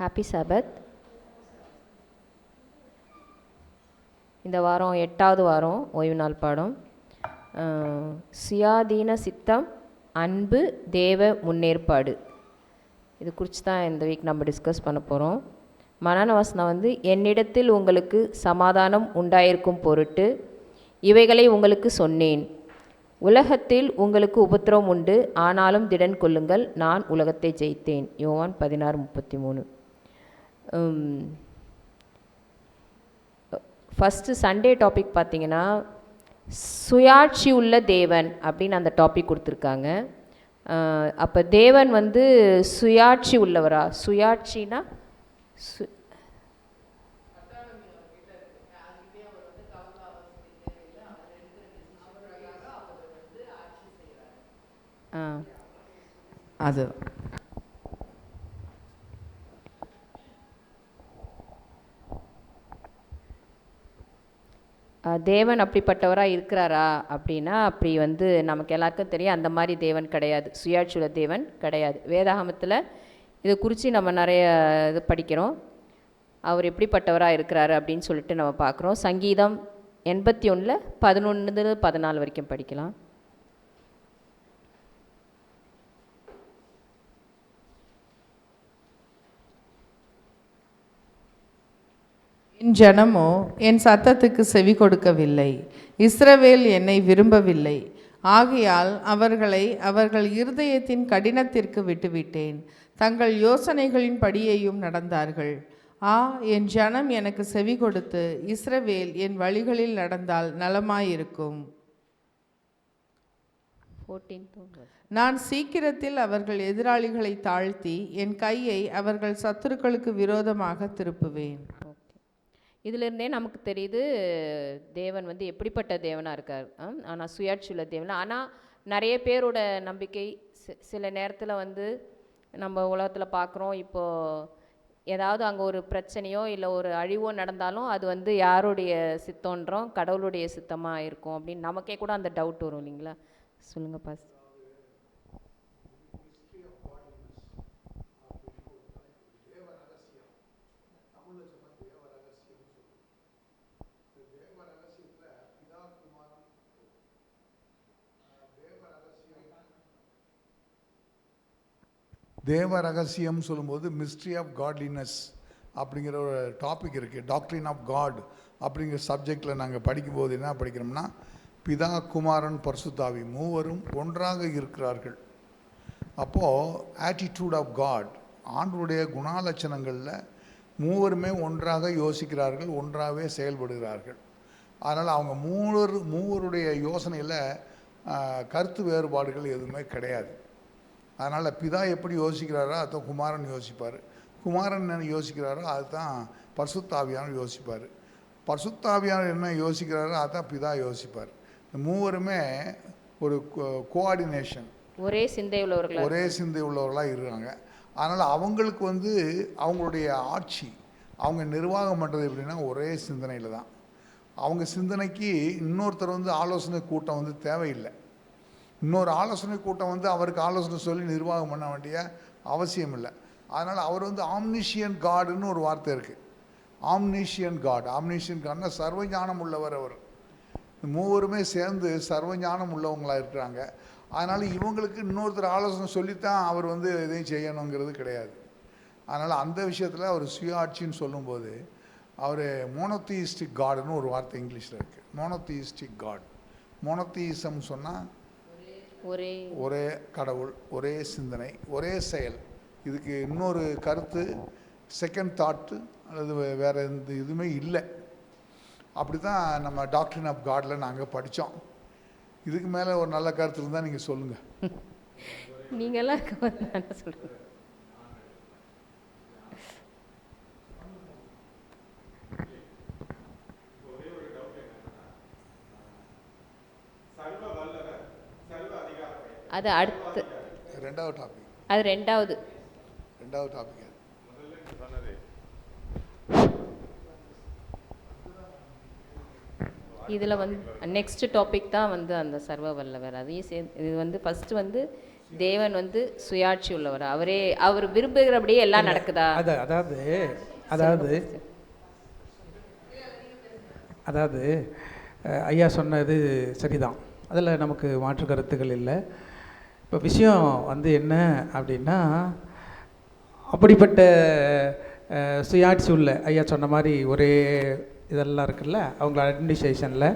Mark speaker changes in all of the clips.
Speaker 1: Happy சபத். இந்த வாரம் 8வது வாரம் ஓய்வு நாள் பாடம். சுயாதீன சித்தம், அன்பு, தேவ முன்னேற்பாடு. இது குறித்து தான் இந்த வீக் நம்ம டிஸ்கஸ் பண்ண போகிறோம். மனன வசனம் வந்து, என்னிடத்தில் உங்களுக்கு சமாதானம் உண்டாயிருக்கும் பொருட்டு இவைகளை உங்களுக்கு சொன்னேன். உலகத்தில் உங்களுக்கு உபத்திரவம் உண்டு, ஆனாலும் திடன் கொள்ளுங்கள், நான் உலகத்தை ஜெயித்தேன். யோவான் 16:33. ஃபஸ்ட்டு சண்டே டாபிக் பார்த்திங்கன்னா, சுயாட்சி உள்ள தேவன் அப்படின்னு அந்த டாபிக் கொடுத்துருக்காங்க. அப்போ தேவன் வந்து சுயாட்சி உள்ளவரா? சுயாட்சினா
Speaker 2: அது
Speaker 1: தேவன் அப்படிப்பட்டவராக இருக்கிறாரா அப்படின்னா, அப்படி வந்து நமக்கு எல்லாருக்கும் தெரியும், அந்த மாதிரி தேவன் கிடையாது. சுயாட்சியுள்ள தேவன் கிடையாது. வேதாகமத்தில் இதை குறித்து நம்ம நிறைய இது படிக்கிறோம். அவர் எப்படிப்பட்டவராக இருக்கிறாரு அப்படின்னு சொல்லிட்டு நம்ம பார்க்குறோம். சங்கீதம் 81 11-14 வரைக்கும் படிக்கலாம்.
Speaker 2: என் ஜனமோ என் சத்தத்துக்கு செவி கொடுக்கவில்லை, இஸ்ரவேல் என்னை விரும்பவில்லை. ஆகையால் அவர்களை அவர்கள் இருதயத்தின் கடினத்திற்கு விட்டுவிட்டேன், தங்கள் யோசனைகளின் படியையும் நடந்தார்கள். என் ஜனம் எனக்கு செவி கொடுத்து இஸ்ரவேல் என் வழிகளில் நடந்தால் நலமாயிருக்கும். நான் சீக்கிரத்தில் அவர்கள் எதிராளிகளை தாழ்த்தி என் கையை அவர்கள் சத்துருக்களுக்கு விரோதமாக திருப்புவேன்.
Speaker 1: இதிலிருந்தே நமக்கு தெரியுது தேவன் வந்து எப்படிப்பட்ட தேவனாக இருக்கார். ஆனால் சுயாட்சியுள்ள தேவன். ஆனால் நிறைய பேரோட நம்பிக்கை சில நேரத்தில் வந்து நம்ம உலகத்தில் பார்க்குறோம். இப்போது ஏதாவது அங்கே ஒரு பிரச்சனையோ இல்லை ஒரு அழிவோ நடந்தாலும் அது வந்து யாருடைய சித்தன்றோம், கடவுளுடைய சித்தமாக இருக்கும் அப்படின்னு நமக்கே கூட அந்த டவுட் வரும் இல்லைங்களா? சொல்லுங்கள் பாஸ்.
Speaker 3: தேவ ரகசியம் சொல்லும்போது மிஸ்ட்ரி ஆஃப் காட்லினஸ் அப்படிங்கிற ஒரு டாபிக் இருக்குது. டாக்ட்ரின் ஆஃப் காட் அப்படிங்கிற சப்ஜெக்டில் நாங்கள் படிக்கும்போது என்ன படிக்கிறோம்னா, பிதா, குமாரன், பரிசுத்தாவி மூவரும் ஒன்றாக இருக்கிறார்கள். அப்போது ஆட்டிடியூட் ஆஃப் காட், ஆண்டவருடைய குணாலட்சணங்களில் மூவருமே ஒன்றாக யோசிக்கிறார்கள், ஒன்றாகவே செயல்படுகிறார்கள். அதனால் அவங்க மூவருடைய யோசனையில் கருத்து வேறுபாடுகள் எதுவுமே கிடையாது. அதனால் பிதா எப்படி யோசிக்கிறாரோ அதுதான் குமாரன் யோசிப்பார், குமாரன் என்ன யோசிக்கிறாரோ அதுதான் பரிசுத்தாவியானவர் யோசிப்பார், பரிசுத்தாவியானவர் என்ன யோசிக்கிறாரோ அதுதான் பிதா யோசிப்பார். இந்த மூவருமே ஒரு கோஆர்டினேஷன், ஒரே சிந்தை உள்ளவர்களாக இருக்காங்க. அதனால் அவங்களுக்கு வந்து அவங்களுடைய ஆட்சி, அவங்க நிர்வாகம் பண்ணுறது எப்படின்னா ஒரே சிந்தனையில் தான். அவங்க சிந்தனைக்கு இன்னொருத்தர் வந்து ஆலோசனை கூட்டம் வந்து தேவையில்லை. இன்னொரு ஆலோசனை கூட்டம் வந்து அவருக்கு ஆலோசனை சொல்லி நிர்வாகம் பண்ண வேண்டிய அவசியம் இல்லை. அதனால் அவர் வந்து ஆம்னிஷியன் காடுன்னு ஒரு வார்த்தை இருக்குது. ஆம்னிஷியன் காட்னா சர்வஞானம் உள்ளவர். அவர் மூவருமே சேர்ந்து சர்வஞானம் உள்ளவங்களாக இருக்கிறாங்க. அதனால் இவங்களுக்கு இன்னொருத்தர் ஆலோசனை சொல்லித்தான் அவர் வந்து எதையும் செய்யணுங்கிறது கிடையாது. அதனால் அந்த விஷயத்தில் அவர் சுயாட்சின்னு சொல்லும்போது அவர் மோனோதீயிஸ்டிக் காடுன்னு ஒரு வார்த்தை இங்கிலீஷில் இருக்குது. மோனோதீயிஸ்டிக் காட். மோனோதீயிசம் சொன்னால் ஒரே கடவுள், ஒரே சிந்தனை, ஒரே செயல். இதுக்கு இன்னொரு கருத்து, செகண்ட் தாட்டு அல்லது வேறு எந்த இதுவுமே இல்லை. அப்படி தான் நம்ம டாக்ட்ரின் ஆஃப் காடில் நாங்கள் படித்தோம். இதுக்கு மேலே ஒரு நல்ல கருத்து இருந்தால் நீங்கள் சொல்லுங்கள்.
Speaker 1: நீங்களாம் சொல்லுங்கள். அது அடுத்து
Speaker 3: ரெண்டாவது டாபிக்.
Speaker 1: அது ரெண்டாவது
Speaker 3: டாபிக்.
Speaker 1: இதில் வந்து நெக்ஸ்ட் டாபிக் தான் வந்து அந்த சர்வ வல்லவர். அதையும் இது வந்து ஃபஸ்ட்டு வந்து தேவன் வந்து சுயாட்சி உள்ளவர், அவர் விரும்புகிறபடியே எல்லாம் நடக்குதா?
Speaker 4: அதாவது ஐயா சொன்னது சரிதான், அதில் நமக்கு மாற்று கருத்துக்கள் இல்லை. இப்போ விஷயம் வந்து என்ன அப்படின்னா, அப்படிப்பட்ட சுயாட்சி உள்ள ஐயா சொன்ன மாதிரி ஒரே இதெல்லாம் இருக்குல்ல, அவங்களோட அட்மினிஸ்ட்ரேஷனில்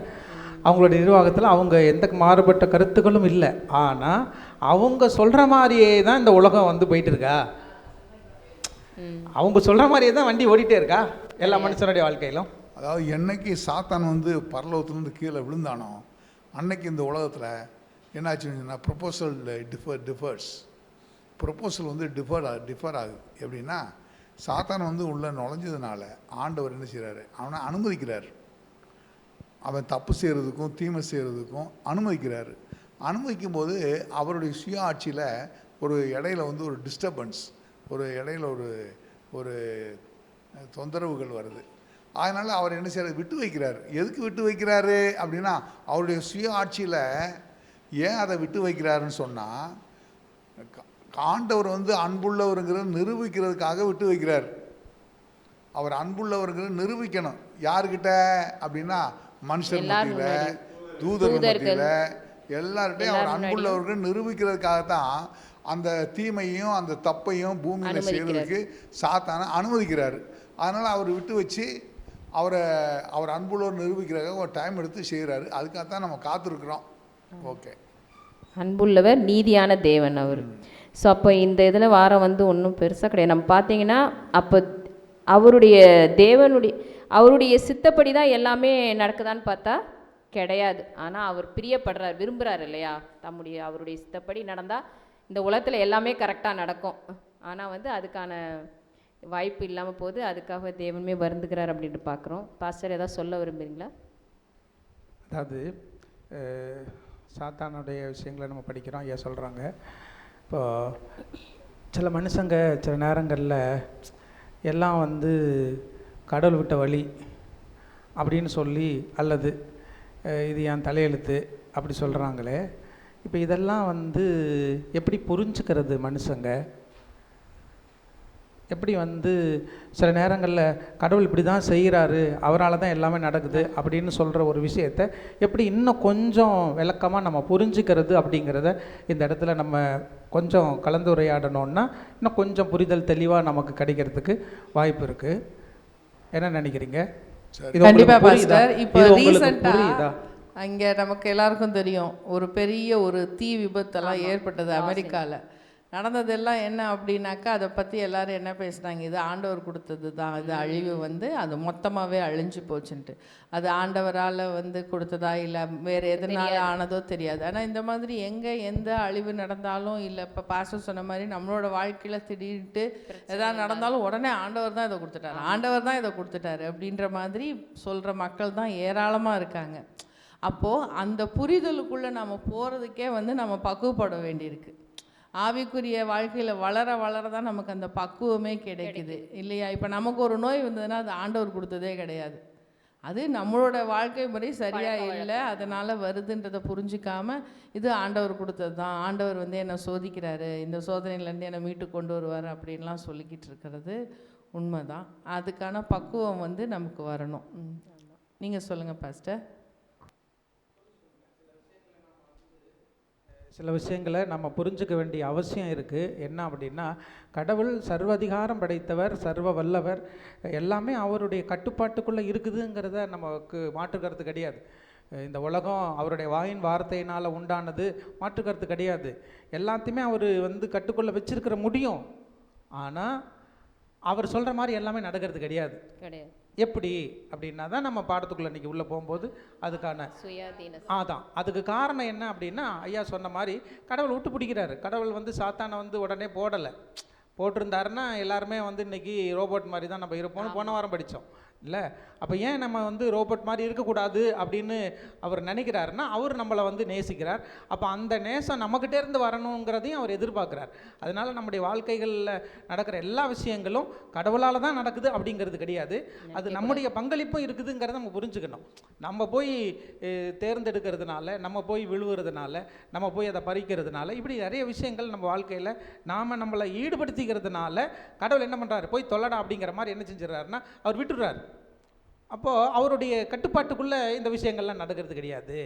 Speaker 4: அவங்களோட நிர்வாகத்தில் அவங்க எந்த மாறுபட்ட கருத்துக்களும் இல்லை. ஆனால் அவங்க சொல்கிற மாதிரியே தான் இந்த உலகம் வந்து போயிட்டு இருக்கா, அவங்க சொல்கிற மாதிரியே தான் வண்டி ஓடிட்டே இருக்கா எல்லா மனுஷனுடைய வாழ்க்கையிலும்.
Speaker 3: அதாவது என்னைக்கு சாத்தான் வந்து பரலோகத்துலேருந்து கீழே விழுந்தானோ அன்னைக்கு இந்த உலகத்தில் என்னாச்சுன்னா ப்ரொப்போசல் ப்ரொப்போசல் வந்து டிஃபர் ஆகுது. எப்படின்னா சாத்தான் வந்து உள்ளே நுழைஞ்சதுனால ஆண்டவர் என்ன செய்கிறாரு, அவனை அனுமதிக்கிறார். அவன் தப்பு செய்கிறதுக்கும் தீமை செய்கிறதுக்கும் அனுமதிக்கிறார். அனுமதிக்கும் போது அவருடைய சுய ஆட்சியில் ஒரு இடையில வந்து ஒரு டிஸ்டர்பன்ஸ், ஒரு இடையில ஒரு தொந்தரவுகள் வருது. அதனால் அவர் என்ன செய்கிறார், விட்டு வைக்கிறார். எதுக்கு விட்டு வைக்கிறாரு அப்படின்னா, அவருடைய சுய ஆட்சியில் ஏன் அதை விட்டு வைக்கிறாருன்னு சொன்னால், ஆண்டவர் வந்து அன்புள்ளவருங்கிறத நிரூபிக்கிறதுக்காக விட்டு வைக்கிறார். அவர் அன்புள்ளவருங்கிறத நிரூபிக்கணும். யாருக்கிட்ட அப்படின்னா, மனுஷர் மத்தியில், தூதர் மத்தியில், எல்லார்கிட்டையும் அவர் அன்புள்ளவர்கள் நிரூபிக்கிறதுக்காகத்தான் அந்த தீமையும் அந்த தப்பையும் பூமியில் செய்கிறதுக்கு சாத்தான அனுமதிக்கிறார். அதனால் அவர் விட்டு வச்சு அவர் அன்புள்ளவர் நிரூபிக்கிறதுக்காக ஒரு டைம் எடுத்து செய்கிறாரு. அதுக்காகத்தான் நம்ம காத்திருக்கிறோம். ஓகே,
Speaker 1: அன்புள்ளவர் நீதியான தேவன் அவர். ஸோ அப்போ இந்த இதில் வாரம் வந்து ஒன்றும் பெருசாக கிடையாது. நம்ம பார்த்தீங்கன்னா அப்போ அவருடைய சித்தப்படி தான் எல்லாமே நடக்குதான்னு பார்த்தா கிடையாது. ஆனால் அவர் பிரியப்படுறார், விரும்புகிறார் இல்லையா, அவருடைய சித்தப்படி நடந்தால் இந்த உலகத்தில் எல்லாமே கரெக்டாக நடக்கும். ஆனால் வந்து அதுக்கான வாய்ப்பு இல்லாமல் போகுது. அதுக்காக தேவனுமே வருந்துகிறார் அப்படின்ட்டு பார்க்குறோம். பாஸ்டர் ஏதாவது சொல்ல விரும்புகிறீங்களா?
Speaker 4: அதாவது சாத்தானுடைய விஷயங்களை நம்ம படிக்கிறோம். ஐயா சொல்கிறாங்க, இப்போ சில மனுஷங்க சில நேரங்களில் எல்லாம் வந்து கடவுள் விட்ட வழி அப்படின்னு சொல்லி, அல்லது இது என் தலையெழுத்து அப்படி சொல்கிறாங்களே, இப்போ இதெல்லாம் வந்து எப்படி புரிஞ்சுக்கிறது மனுஷங்க? எப்படி வந்து சில நேரங்களில் கடவுள் இப்படி தான் செய்கிறாரு, அவரால் தான் எல்லாமே நடக்குது அப்படின்னு சொல்கிற ஒரு விஷயத்தை எப்படி இன்னும் கொஞ்சம் விளக்கமாக நம்ம புரிஞ்சுக்கிறது அப்படிங்கிறத இந்த இடத்துல நம்ம கொஞ்சம் கலந்துரையாடணுன்னா இன்னும் கொஞ்சம் புரிதல் தெளிவாக நமக்கு கிடைக்கிறதுக்கு வாய்ப்பு இருக்குது. என்ன நினைக்கிறீங்க?
Speaker 2: கண்டிப்பாக பாஸ்டர். இப்போ ரீசெண்டாக அங்கே நமக்கு எல்லாருக்கும் தெரியும், ஒரு பெரிய ஒரு தீ விபத்தெல்லாம் ஏற்பட்டது அமெரிக்காவில். நடந்ததெல்லாம் என்ன அப்படின்னாக்கா, அதை பற்றி எல்லோரும் என்ன பேசுனாங்க, இது ஆண்டவர் கொடுத்தது தான், இது அழிவு வந்து அது மொத்தமாகவே அழிஞ்சு போச்சுன்ட்டு. அது ஆண்டவரால் வந்து கொடுத்ததா இல்லை வேறு எதனால ஆனதோ தெரியாது. ஆனால் இந்த மாதிரி எந்த அழிவு நடந்தாலும், இல்லை இப்போ பாஸ்டர் சொன்ன மாதிரி நம்மளோட வாழ்க்கையில் திடீர்னுட்டு எதாவது நடந்தாலும் உடனே ஆண்டவர் தான் இதை கொடுத்துட்டாரு அப்படின்ற மாதிரி சொல்கிற மக்கள் தான் ஏராளமாக இருக்காங்க. அப்போது அந்த புரிதலுக்குள்ளே நம்ம போகிறதுக்கே வந்து நம்ம பக்குவப்பட வேண்டியிருக்கு. ஆவிக்குரிய வாழ்க்கையில் வளர தான் நமக்கு அந்த பக்குவமே கிடைக்குது இல்லையா? இப்போ நமக்கு ஒரு நோய் வந்ததுன்னா அது ஆண்டவர் கொடுத்ததே கிடையாது, அது நம்மளோட வாழ்க்கை முறை சரியாக இல்லை, அதனால் வருதுன்றதை புரிஞ்சிக்காமல் இது ஆண்டவர் கொடுத்தது தான், ஆண்டவர் வந்து என்னை சோதிக்கிறாரு, இந்த சோதனையிலேருந்து என்னை மீட்டு கொண்டு வருவார் அப்படின்லாம் சொல்லிக்கிட்டு இருக்கிறது உண்மைதான். அதுக்கான பக்குவம் வந்து நமக்கு வரணும். நீங்கள் சொல்லுங்கள் பாஸ்டர்.
Speaker 4: சில விஷயங்களை நம்ம புரிஞ்சுக்க வேண்டிய அவசியம் இருக்குது. என்ன அப்படின்னா, கடவுள் சர்வதிகாரம் படைத்தவர், சர்வ வல்லவர், எல்லாமே அவருடைய கட்டுப்பாட்டுக்குள்ளே இருக்குதுங்கிறத நமக்கு மாற்றுக்கருத்து கிடையாது. இந்த உலகம் அவருடைய வாயின் வார்த்தையினால் உண்டானது, மாற்றுக்கருத்து கிடையாது. எல்லாத்தையுமே அவர் வந்து கட்டுக்குள்ளே வச்சிருக்கிற முடியும். ஆனால் அவர் சொல்கிற மாதிரி எல்லாமே நடக்கிறது கிடையாது. எப்படி அப்படின்னா தான் நம்ம பாடத்துக்குள்ளே இன்றைக்கி உள்ளே போகும்போது அதுக்கான அதுக்கு காரணம் என்ன அப்படின்னா, ஐயா சொன்ன மாதிரி கடவுள் விட்டு பிடிக்கிறாரு. கடவுள் வந்து சாத்தானை வந்து உடனே போட்டிருந்தாருன்னா எல்லாருமே வந்து இன்றைக்கி ரோபோட் மாதிரி தான் நம்ம இருப்போம்னு போன வாரம் படித்தோம். இல்லை. அப்போ ஏன் நம்ம வந்து ரோபோட் மாதிரி இருக்கக்கூடாது அப்படின்னு அவர் நினைக்கிறாருன்னா, அவர் நம்மளை வந்து நேசிக்கிறார். அப்போ அந்த நேசம் நம்மக்கிட்டே இருந்து வரணுங்கிறதையும் அவர் எதிர்பார்க்குறார். அதனால் நம்முடைய வாழ்க்கைகளில் நடக்கிற எல்லா விஷயங்களும் கடவுளால் தான் நடக்குது அப்படிங்கிறது கிடையாது. அது நம்முடைய பங்களிப்பும் இருக்குதுங்கிறத நம்ம புரிஞ்சுக்கணும். நம்ம போய் தேர்ந்தெடுக்கிறதுனால, நம்ம போய் விழுவுறதுனால, நம்ம போய் அதை பறிக்கிறதுனால, இப்படி நிறைய விஷயங்கள் நம்ம வாழ்க்கையில் நாம் நம்மளை ஈடுபடுத்திக்கிறதுனால கடவுள் என்ன பண்ணுறாரு, போய் தொல்லடா அப்படிங்கிற மாதிரி என்ன செஞ்சிடறாருன்னா அவர் விட்டுடுறாரு. அப்போது அவருடைய கட்டுப்பாட்டுக்குள்ளே இந்த விஷயங்கள்லாம் நடக்கிறது கிடையாது.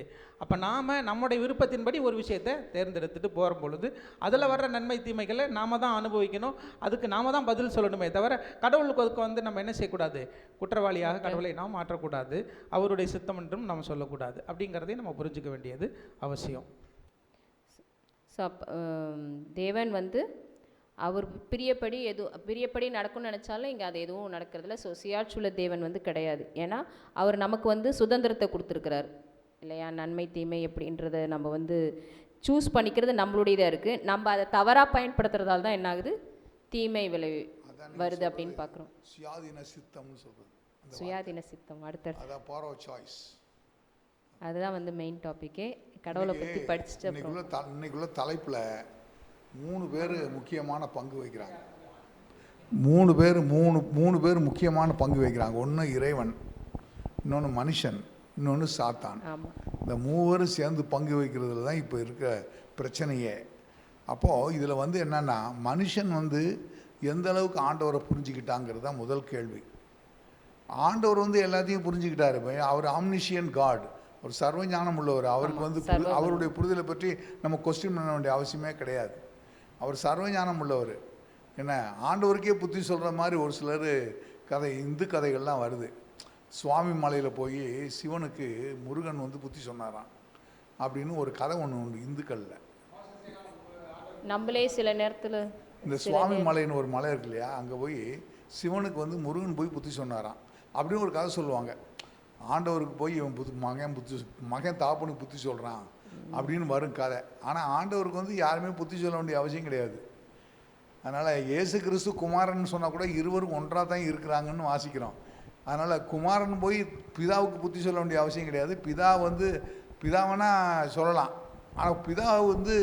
Speaker 4: அப்போ நாம் நம்முடைய விருப்பத்தின்படி ஒரு விஷயத்தை தேர்ந்தெடுத்துட்டு போகிற பொழுது அதில் வர்ற நன்மை தீமைகளை நாம் தான் அனுபவிக்கணும். அதுக்கு நாம் தான் பதில் சொல்லணுமே தவிர கடவுளுக்கு அதுக்கு வந்து நம்ம என்ன செய்யக்கூடாது, குற்றவாளியாக கடவுளை நாம் மாற்றக்கூடாது, அவருடைய சித்தம் என்றும் நம்ம சொல்லக்கூடாது. அப்படிங்கிறதையும் நம்ம புரிஞ்சுக்க வேண்டியது அவசியம்.
Speaker 1: ஸோ தேவன் வந்து அவர் பிரியப்படி நடக்கும்னு நினச்சாலும் இங்கே அது எதுவும் நடக்கிறதில்ல. ஸோ சுயாட்சியுள்ள தேவன் வந்து கிடையாது. ஏன்னா அவர் நமக்கு வந்து சுதந்திரத்தை கொடுத்துருக்கிறார் இல்லையா. நன்மை தீமை எப்படின்றத நம்ம வந்து சூஸ் பண்ணிக்கிறது நம்மளுடையதாக இருக்குது. நம்ம அதை தவறாக பயன்படுத்துறதால தான் என்ன ஆகுது, தீமை விளைவு வருது அப்படின்னு பார்க்குறோம்.
Speaker 3: சுயாதீன சித்தம்னு சொல்கிறது.
Speaker 1: சுயாதீன சித்தம் அடுத்தது
Speaker 3: அதான் பவர் ஆஃப் சாய்ஸ்.
Speaker 1: அதுதான் வந்து மெயின் டாப்பிக்கே. கடவுளை பற்றி படிச்சுட்டு
Speaker 3: இன்னைக்குள்ள தலைப்பில் 3 பேர் முக்கியமான பங்கு வகிக்கிறாங்க. 3 பேர் முக்கியமான பங்கு வகிக்கிறாங்க. ஒன்று இறைவன், இன்னொன்று மனுஷன், இன்னொன்று சாத்தான். இந்த 3 பேரும் சேர்ந்து பங்கு வகிக்கிறதுல தான் இப்போ இருக்க பிரச்சனையே. அப்போது இதில் வந்து என்னென்னா, மனுஷன் வந்து எந்த அளவுக்கு ஆண்டவரை புரிஞ்சுக்கிட்டாங்கிறது தான் முதல் கேள்வி. ஆண்டவர் வந்து எல்லாத்தையும் புரிஞ்சுக்கிட்டாரு. அவர் ஆம்னிஷியன் காட், ஒரு சர்வ ஞானம் உள்ளவர். அவருக்கு வந்து அவருடைய புரிதலை பற்றி நம்ம கொஸ்டின் பண்ண வேண்டிய அவசியமே கிடையாது. அவர் சர்வ ஞானம் உள்ளவர். என்ன, ஆண்டவருக்கே புத்தி சொல்கிற மாதிரி ஒரு சிலர் இந்து கதைகள்லாம் வருது. சுவாமி மலையில் போய் சிவனுக்கு முருகன் வந்து புத்தி சொன்னாராம் அப்படின்னு ஒரு கதை ஒன்று உண்டு இந்துக்களில்.
Speaker 1: நம்மளே சில நேரத்தில்
Speaker 3: இந்த சுவாமி மலைன்னு ஒரு மலை இருக்கு இல்லையா, அங்கே போய் சிவனுக்கு வந்து முருகன் போய் புத்தி சொன்னாராம் அப்படின்னு ஒரு கதை சொல்லுவாங்க. ஆண்டவருக்கு போய் இவன் மகன் தாப்பனுக்கு புத்தி சொல்கிறான் அப்படின்னு வரும் கதை. ஆனால் ஆண்டவருக்கு வந்து யாருமே புத்தி சொல்ல வேண்டிய அவசியம் கிடையாது. அதனால் இயேசு கிறிஸ்து குமாரன் சொன்னால் கூட இருவரும் ஒன்றாக தான் இருக்கிறாங்கன்னு வாசிக்கிறோம். அதனால் குமாரன் போய் பிதாவுக்கு புத்தி சொல்ல வேண்டிய அவசியம் கிடையாது. பிதாவனா சொல்லலாம். ஆனால் பிதா வந்து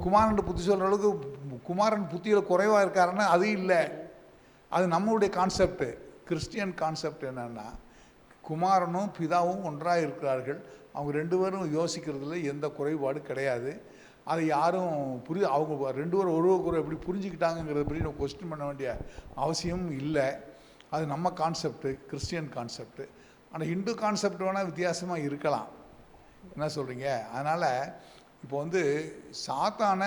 Speaker 3: குமாரன் புத்தி சொல்கிற அளவுக்கு குமாரன் புத்தியில் குறைவாக இருக்காருன்னா அது இல்லை. அது நம்மளுடைய கான்செப்டு. கிறிஸ்டியன் கான்செப்ட் என்னென்னா, குமாரனும் பிதாவும் ஒன்றாக இருக்கிறார்கள். அவங்க 2 பேரும் யோசிக்கிறதுல எந்த குறைபாடு கிடையாது. அதை யாரும் அவங்க 2 பேரும் ஒருவருக்கு எப்படி புரிஞ்சுக்கிட்டாங்கிறத பற்றி நம்ம கொஸ்டின் பண்ண வேண்டிய அவசியம் இல்லை. அது நம்ம கான்செப்டு, கிறிஸ்டியன் கான்செப்டு. ஆனால் ஹிந்து கான்செப்ட் வேணால் வித்தியாசமாக இருக்கலாம். என்ன சொல்கிறீங்க? அதனால் இப்போ வந்து சாத்தான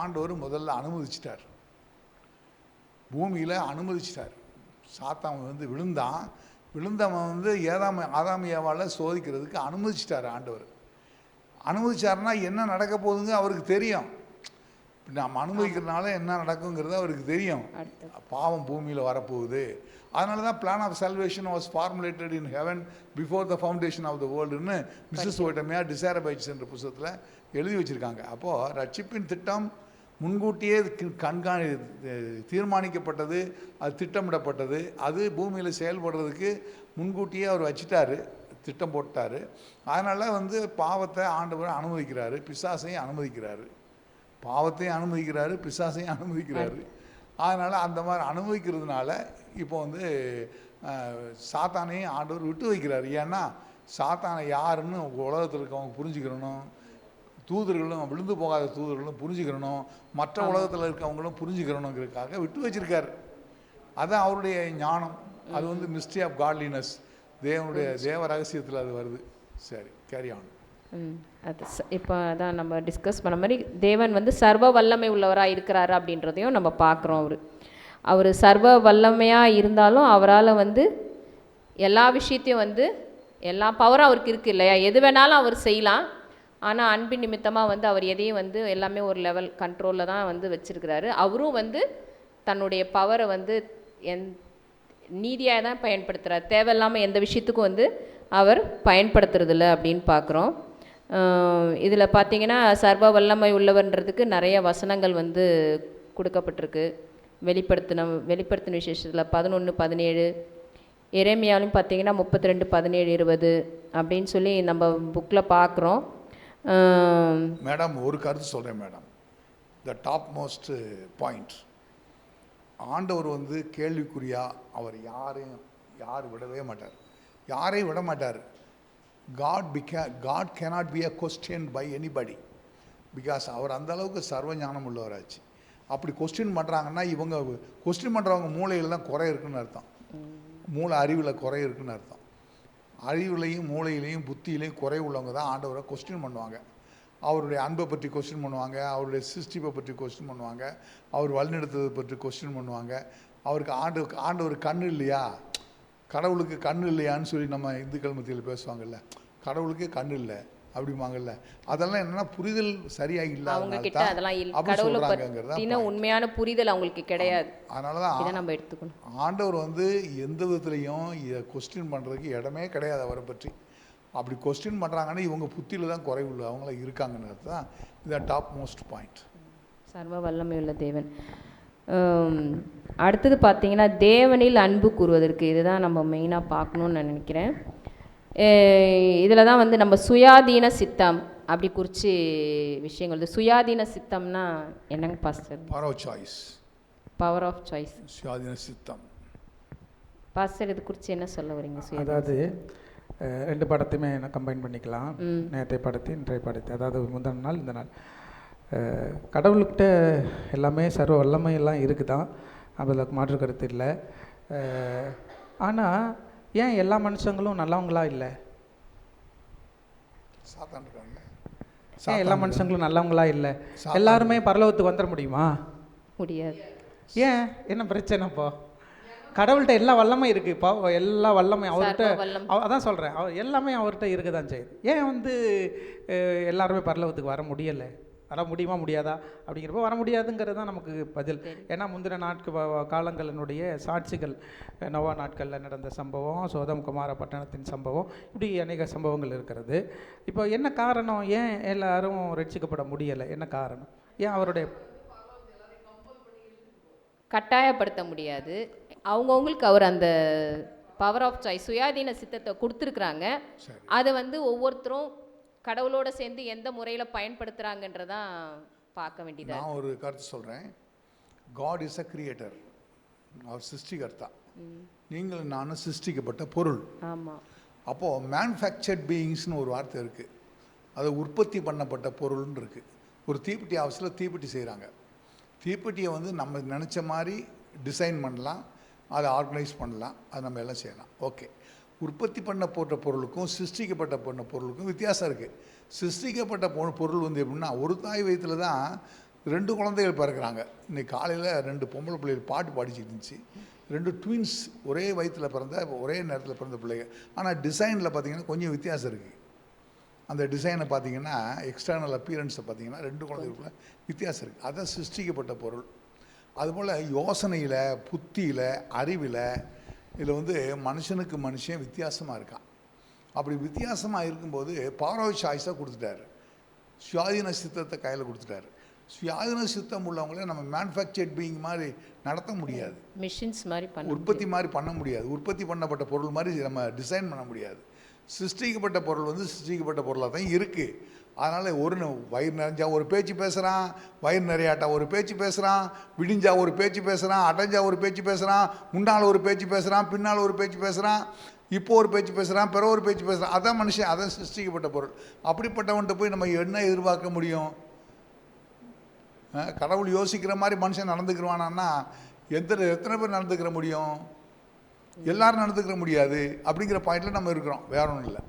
Speaker 3: ஆண்டவர் முதல்ல அனுமதிச்சிட்டார், பூமியில் அனுமதிச்சிட்டார். சாத்தான் வந்து விழுந்தவன் வந்து ஆதாம் ஏவாளை சோதிக்கிறதுக்கு அனுமதிச்சிட்டார் ஆண்டவர். அனுமதிச்சாருன்னா என்ன நடக்க போகுதுங்க அவருக்கு தெரியும். நம்ம அனுமதிக்கிறதுனால என்ன நடக்குங்கிறது அவருக்கு தெரியும். பாவம் பூமியில் வரப்போகுது. அதனால தான் plan of salvation was formulated in heaven before the foundation of the வேர்ல்டுன்னு மிஸ்ஸஸ் ஒய்டமியா டிசைரபைட்ஸ் என்ற புத்தகத்தில் எழுதி வச்சுருக்காங்க. அப்போது ரட்சிப்பின் திட்டம் முன்கூட்டியே தீர்மானிக்கப்பட்டது, அது திட்டமிடப்பட்டது. அது பூமியில் செயல்படுறதுக்கு முன்கூட்டியே அவர் வச்சுட்டாரு, திட்டம் போட்டார். அதனால் வந்து பாவத்தை ஆண்டவர் அனுமதிக்கிறாரு, பிசாசையும் அனுமதிக்கிறாரு. பாவத்தையும் அனுமதிக்கிறாரு, பிசாசையும் அனுமதிக்கிறாரு. அதனால் அந்த மாதிரி அனுமதிக்கிறதுனால இப்போ வந்து சாத்தானையும் ஆண்டவர் விட்டு வைக்கிறார். ஏன்னா சாத்தானை யாருன்னு உலகத்தில் இருக்கவங்க புரிஞ்சுக்கிறணும், தூதர்களும் விழுந்து போகாத தூதர்களும் புரிஞ்சுக்கிறணும், மற்ற உலகத்தில் இருக்கவங்களும் புரிஞ்சுக்கிறணுங்கிறதுக்காக விட்டு வச்சிருக்காரு. அதுதான் அவருடைய ஞானம். அது வந்து மிஸ்ட்ரி ஆஃப் காட்லினஸ், தேவ ரகசியத்தில் அது வருது. சரி, கேரி ஆன்.
Speaker 1: அது இப்போ அதான் நம்ம டிஸ்கஸ் பண்ண மாதிரி தேவன் வந்து சர்வ வல்லமை உள்ளவராக இருக்கிறாரு அப்படின்றதையும் நம்ம பார்க்குறோம். அவர் சர்வ வல்லமையாக இருந்தாலும் அவரால் வந்து எல்லா விஷயத்தையும் வந்து எல்லா பவரும் அவருக்கு இருக்குது இல்லையா. எது வேணாலும் அவர் செய்யலாம். ஆனால் அன்பின் நிமித்தமாக வந்து அவர் எதையும் வந்து எல்லாமே ஒரு லெவல் கண்ட்ரோலில் தான் வந்து வச்சுருக்கிறாரு. அவரும் வந்து தன்னுடைய பவரை வந்து நீதியாக தான் பயன்படுத்துகிறார். தேவையில்லாமல் எந்த விஷயத்துக்கும் வந்து அவர் பயன்படுத்துறதில்ல அப்படின்னு பார்க்குறோம். இதில் பார்த்திங்கன்னா சர்வ வல்லமை உள்ளவன்றதுக்கு நிறைய வசனங்கள் வந்து கொடுக்கப்பட்டிருக்கு. வெளிப்படுத்தின விசேஷத்தில் 11:17 எரேமியாவிலும் பார்த்தீங்கன்னா 32:17-20 அப்படின்னு சொல்லி நம்ம புக்கில் பார்க்குறோம்.
Speaker 3: மேடம் ஒரு கருத்து சொல்கிறேன் madam. The top most point, ஆண்டவர் வந்து கேள்விக்குறியா அவர் யார் விடவே மாட்டார், யாரையும் விட மாட்டார். God cannot be a question by anybody, because அவர் அந்த அளவுக்கு சர்வ ஞானம் உள்ளவராச்சு. அப்படி கொஸ்டின் பண்ணுறாங்கன்னா இவங்க கொஸ்டின் பண்ணுறவங்க மூளையில் தான் குறை இருக்குன்னு அர்த்தம், மூளை அறிவில் குறை இருக்குன்னு அர்த்தம். அறிவுலையும் மூளையிலையும் புத்தியிலையும் குறை உள்ளவங்க தான் ஆண்டவரை கொஸ்டின் பண்ணுவாங்க. அவருடைய அன்பை பற்றி கொஸ்டின் பண்ணுவாங்க, அவருடைய சிருஷ்டிப்பை பற்றி கொஸ்டின் பண்ணுவாங்க, அவர் வழிநடத்துவதை பற்றி கொஸ்டின் பண்ணுவாங்க. அவருக்கு ஆண்டவர் கண்ணு இல்லையா, கடவுளுக்கு கண்ணு இல்லையான்னு சொல்லி நம்ம இந்துக்கள் மத்தியில் பேசுவாங்கல்ல, கடவுளுக்கே கண்ணு இல்லை அப்படிம்பாங்கல்ல. அதெல்லாம் என்னன்னா புரிதல் சரியாக
Speaker 1: அவங்கக்கிட்ட அதெல்லாம் கடவுளை பற்றின உண்மையான புரிதல் அவங்களுக்கு கிடையாது.
Speaker 3: அதனால தான்
Speaker 1: இதை நம்ம எடுத்துக்கணும்.
Speaker 3: ஆண்டவர் வந்து எந்த விதத்துலையும் இதை கொஸ்டின் பண்ணுறதுக்கு இடமே கிடையாது அவரை பற்றி. அப்படி கொஸ்டின் பண்ணுறாங்கன்னா இவங்க புத்தியில் தான் குறைவுள்ள அவங்கள இருக்காங்கன்னு தான் இதுதான் டாப் மோஸ்ட் பாயிண்ட்.
Speaker 1: சர்வ வல்லமையுள்ள தேவன். அடுத்தது பார்த்தீங்கன்னா தேவனில் அன்பு கூறுவதற்கு, இதுதான் நம்ம மெயினாக பார்க்கணுன்னு நான் நினைக்கிறேன். இதில் தான் வந்து நம்ம சுயாதீன சித்தம் அப்படி குறித்து விஷயங்கள். சுயாதீன சித்தம்னா என்னங்க pastor?
Speaker 3: Power of choice.
Speaker 1: Power of choice,
Speaker 3: சுயாதீன சித்தம்.
Speaker 1: பாஸ்டர் இது குறித்து என்ன சொல்ல வரீங்க?
Speaker 4: அதாவது ரெண்டு படத்தையுமே என்ன கம்பைன் பண்ணிக்கலாம், நேற்றைய படத்தை இன்றைய படத்தை. அதாவது முந்தின நாள் இந்த நாள் கடவுள்கிட்ட எல்லாமே சர்வ வல்லமையெல்லாம் இருக்குதான், அதில் மாற்று கருத்து இல்லை. ஆனால் ஏன் எல்லா மனுஷங்களும் நல்லவங்களா இல்லை? ஏன் எல்லா மனுஷங்களும் நல்லவங்களா இல்லை? எல்லாருமே பரலோகத்துக்கு வந்துட முடியுமா?
Speaker 1: முடியாது.
Speaker 4: ஏன் என்ன பிரச்சனை? இப்போ கடவுள்கிட்ட எல்லா வல்லமை இருக்குது, இப்போ எல்லா வல்லமை அவர்கிட்ட. அதான் சொல்கிறேன், அவர் எல்லாமே அவர்கிட்ட இருக்க தான் செய்யுது. ஏன் வந்து எல்லாருமே பரலோகத்துக்கு வர முடியலை? வர முடியுமா முடியாதா அப்படிங்கிறப்ப வர முடியாதுங்கிறது தான் நமக்கு பதில். ஏன்னா முந்தின காலங்களினுடைய சாட்சிகள், நோவா நாட்களில் நடந்த சம்பவம், சோதம் குமார பட்டணத்தின் சம்பவம், இப்படி அநேக சம்பவங்கள் இருக்கிறது. இப்போ என்ன காரணம்? ஏன் எல்லாரும் ரட்சிக்கப்பட முடியலை? என்ன காரணம்? ஏன் அவருடைய
Speaker 1: கட்டாயப்படுத்த முடியாது. அவங்கவுங்களுக்கு அவர் அந்த பவர் ஆஃப் சாய்ஸ், சுயாதீன சித்தத்தை கொடுத்துருக்குறாங்க. அதை வந்து ஒவ்வொருத்தரும் கடவுளோட சேர்ந்து எந்த முறையில் பயன்படுத்துகிறாங்கன்றதான் பார்க்க வேண்டியது.
Speaker 3: நான் ஒரு கருத்து சொல்கிறேன். காட் இஸ் அ கிரியேட்டர், அவர் சிருஷ்டிகர்த்தா. நீங்கள் நானும் சிருஷ்டிக்கப்பட்ட பொருள்.
Speaker 1: ஆமாம்.
Speaker 3: அப்போது மேனுஃபேக்சர்ட் பீயிங்ஸ்னு ஒரு வார்த்தை இருக்குது, அது உற்பத்தி பண்ணப்பட்ட பொருள்னு இருக்குது. ஒரு தீப்பெட்டி ஹவுஸில் தீப்பெட்டி செய்கிறாங்க. தீப்பெட்டியை வந்து நம்ம நினச்ச மாதிரி டிசைன் பண்ணலாம், அதை ஆர்கனைஸ் பண்ணலாம், அது நம்ம எல்லாம் செய்யலாம். ஓகே, உற்பத்தி போட்ட பொருளுக்கும் சிருஷ்டிக்கப்பட்ட பொருளுக்கும் வித்தியாசம் இருக்குது. சிருஷ்டிக்கப்பட்ட பொருள் வந்து எப்படின்னா, ஒரு தாய் வயிற்றில் தான் 2 குழந்தைகள் பிறக்கிறாங்க. இன்றைக்கி காலையில் 2 பொம்பளை பிள்ளைகள் பாட்டு பாடிச்சிட்டு இருந்துச்சு. 2 ட்வின்ஸ் ஒரே வயிற்றில் பிறந்த ஒரே நேரத்தில் பிறந்த பிள்ளைங்க. ஆனால் டிசைனில் பார்த்திங்கன்னா கொஞ்சம் வித்தியாசம் இருக்குது. அந்த டிசைனை பார்த்திங்கன்னா, எக்ஸ்டர்னல் அப்பியரன்ஸை பார்த்திங்கன்னா 2 குழந்தைகளுக்குள்ள வித்தியாசம் இருக்குது. அதுதான் சிருஷ்டிக்கப்பட்ட பொருள். அதுபோல் யோசனையில், புத்தியில், அறிவில், இதில் வந்து மனுஷனுக்கு மனுஷன் வித்தியாசமாக இருக்கான். அப்படி வித்தியாசமாக இருக்கும்போது பவர் ஆஃப் சாய்ஸாக கொடுத்துட்டாரு, சுயாதீன சித்தத்தை கையில் கொடுத்துட்டாரு. சுயாதீன சித்தம் உள்ளவங்களே நம்ம மேனுஃபேக்சர்ட் பீயிங் மாதிரி நடத்த முடியாது,
Speaker 1: மிஷின்ஸ் மாதிரி
Speaker 3: உற்பத்தி மாதிரி பண்ண முடியாது, உற்பத்தி பண்ணப்பட்ட பொருள் மாதிரி நம்ம டிசைன் பண்ண முடியாது. சிருஷ்டிக்கப்பட்ட பொருள் வந்து சிருஷ்டிக்கப்பட்ட பொருளாக தான் இருக்குது. அதனால் வயிறு நிறைஞ்சா ஒரு பேச்சு பேசுகிறான், வயிறு நிறையாட்டா ஒரு பேச்சு பேசுகிறான், விடிஞ்சா ஒரு பேச்சு பேசுகிறான், அடைஞ்சா ஒரு பேச்சு பேசுகிறான், முன்னால் ஒரு பேச்சு பேசுகிறான், பின்னால் ஒரு பேச்சு பேசுகிறான், இப்போ ஒரு பேச்சு பேசுகிறான், பிற ஒரு பேச்சு பேசுகிறான். அதான் மனுஷன், அதான் சிருஷ்டிக்கப்பட்ட பொருள். அப்படிப்பட்டவன்கிட்ட போய் நம்ம என்ன எதிர்பார்க்க முடியும்? கடவுள் யோசிக்கிற மாதிரி மனுஷன் நடந்துக்கிறவானா? எத்தனை பேர் நடந்துக்கிற முடியும்? எல்லாரும் நடந்துக்கிற முடியாது. அப்படிங்கிற பாயிண்டில் நம்ம இருக்கிறோம், வேற ஒன்றும் இல்லை.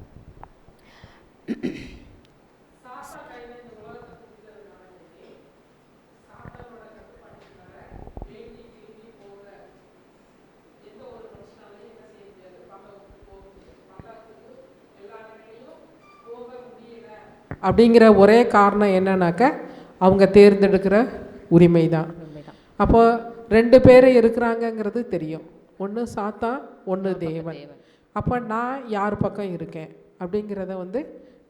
Speaker 5: அப்படிங்கிற ஒரே காரணம் என்னன்னாக்க அவங்க தேர்ந்தெடுக்கிற உரிமை தான். அப்போ 2 பேர் இருக்கிறாங்கங்கிறது தெரியும், ஒன்று சாத்தான், ஒன்று தேவன். அப்போ நான் யார் பக்கம் இருக்கேன் அப்படிங்கிறத வந்து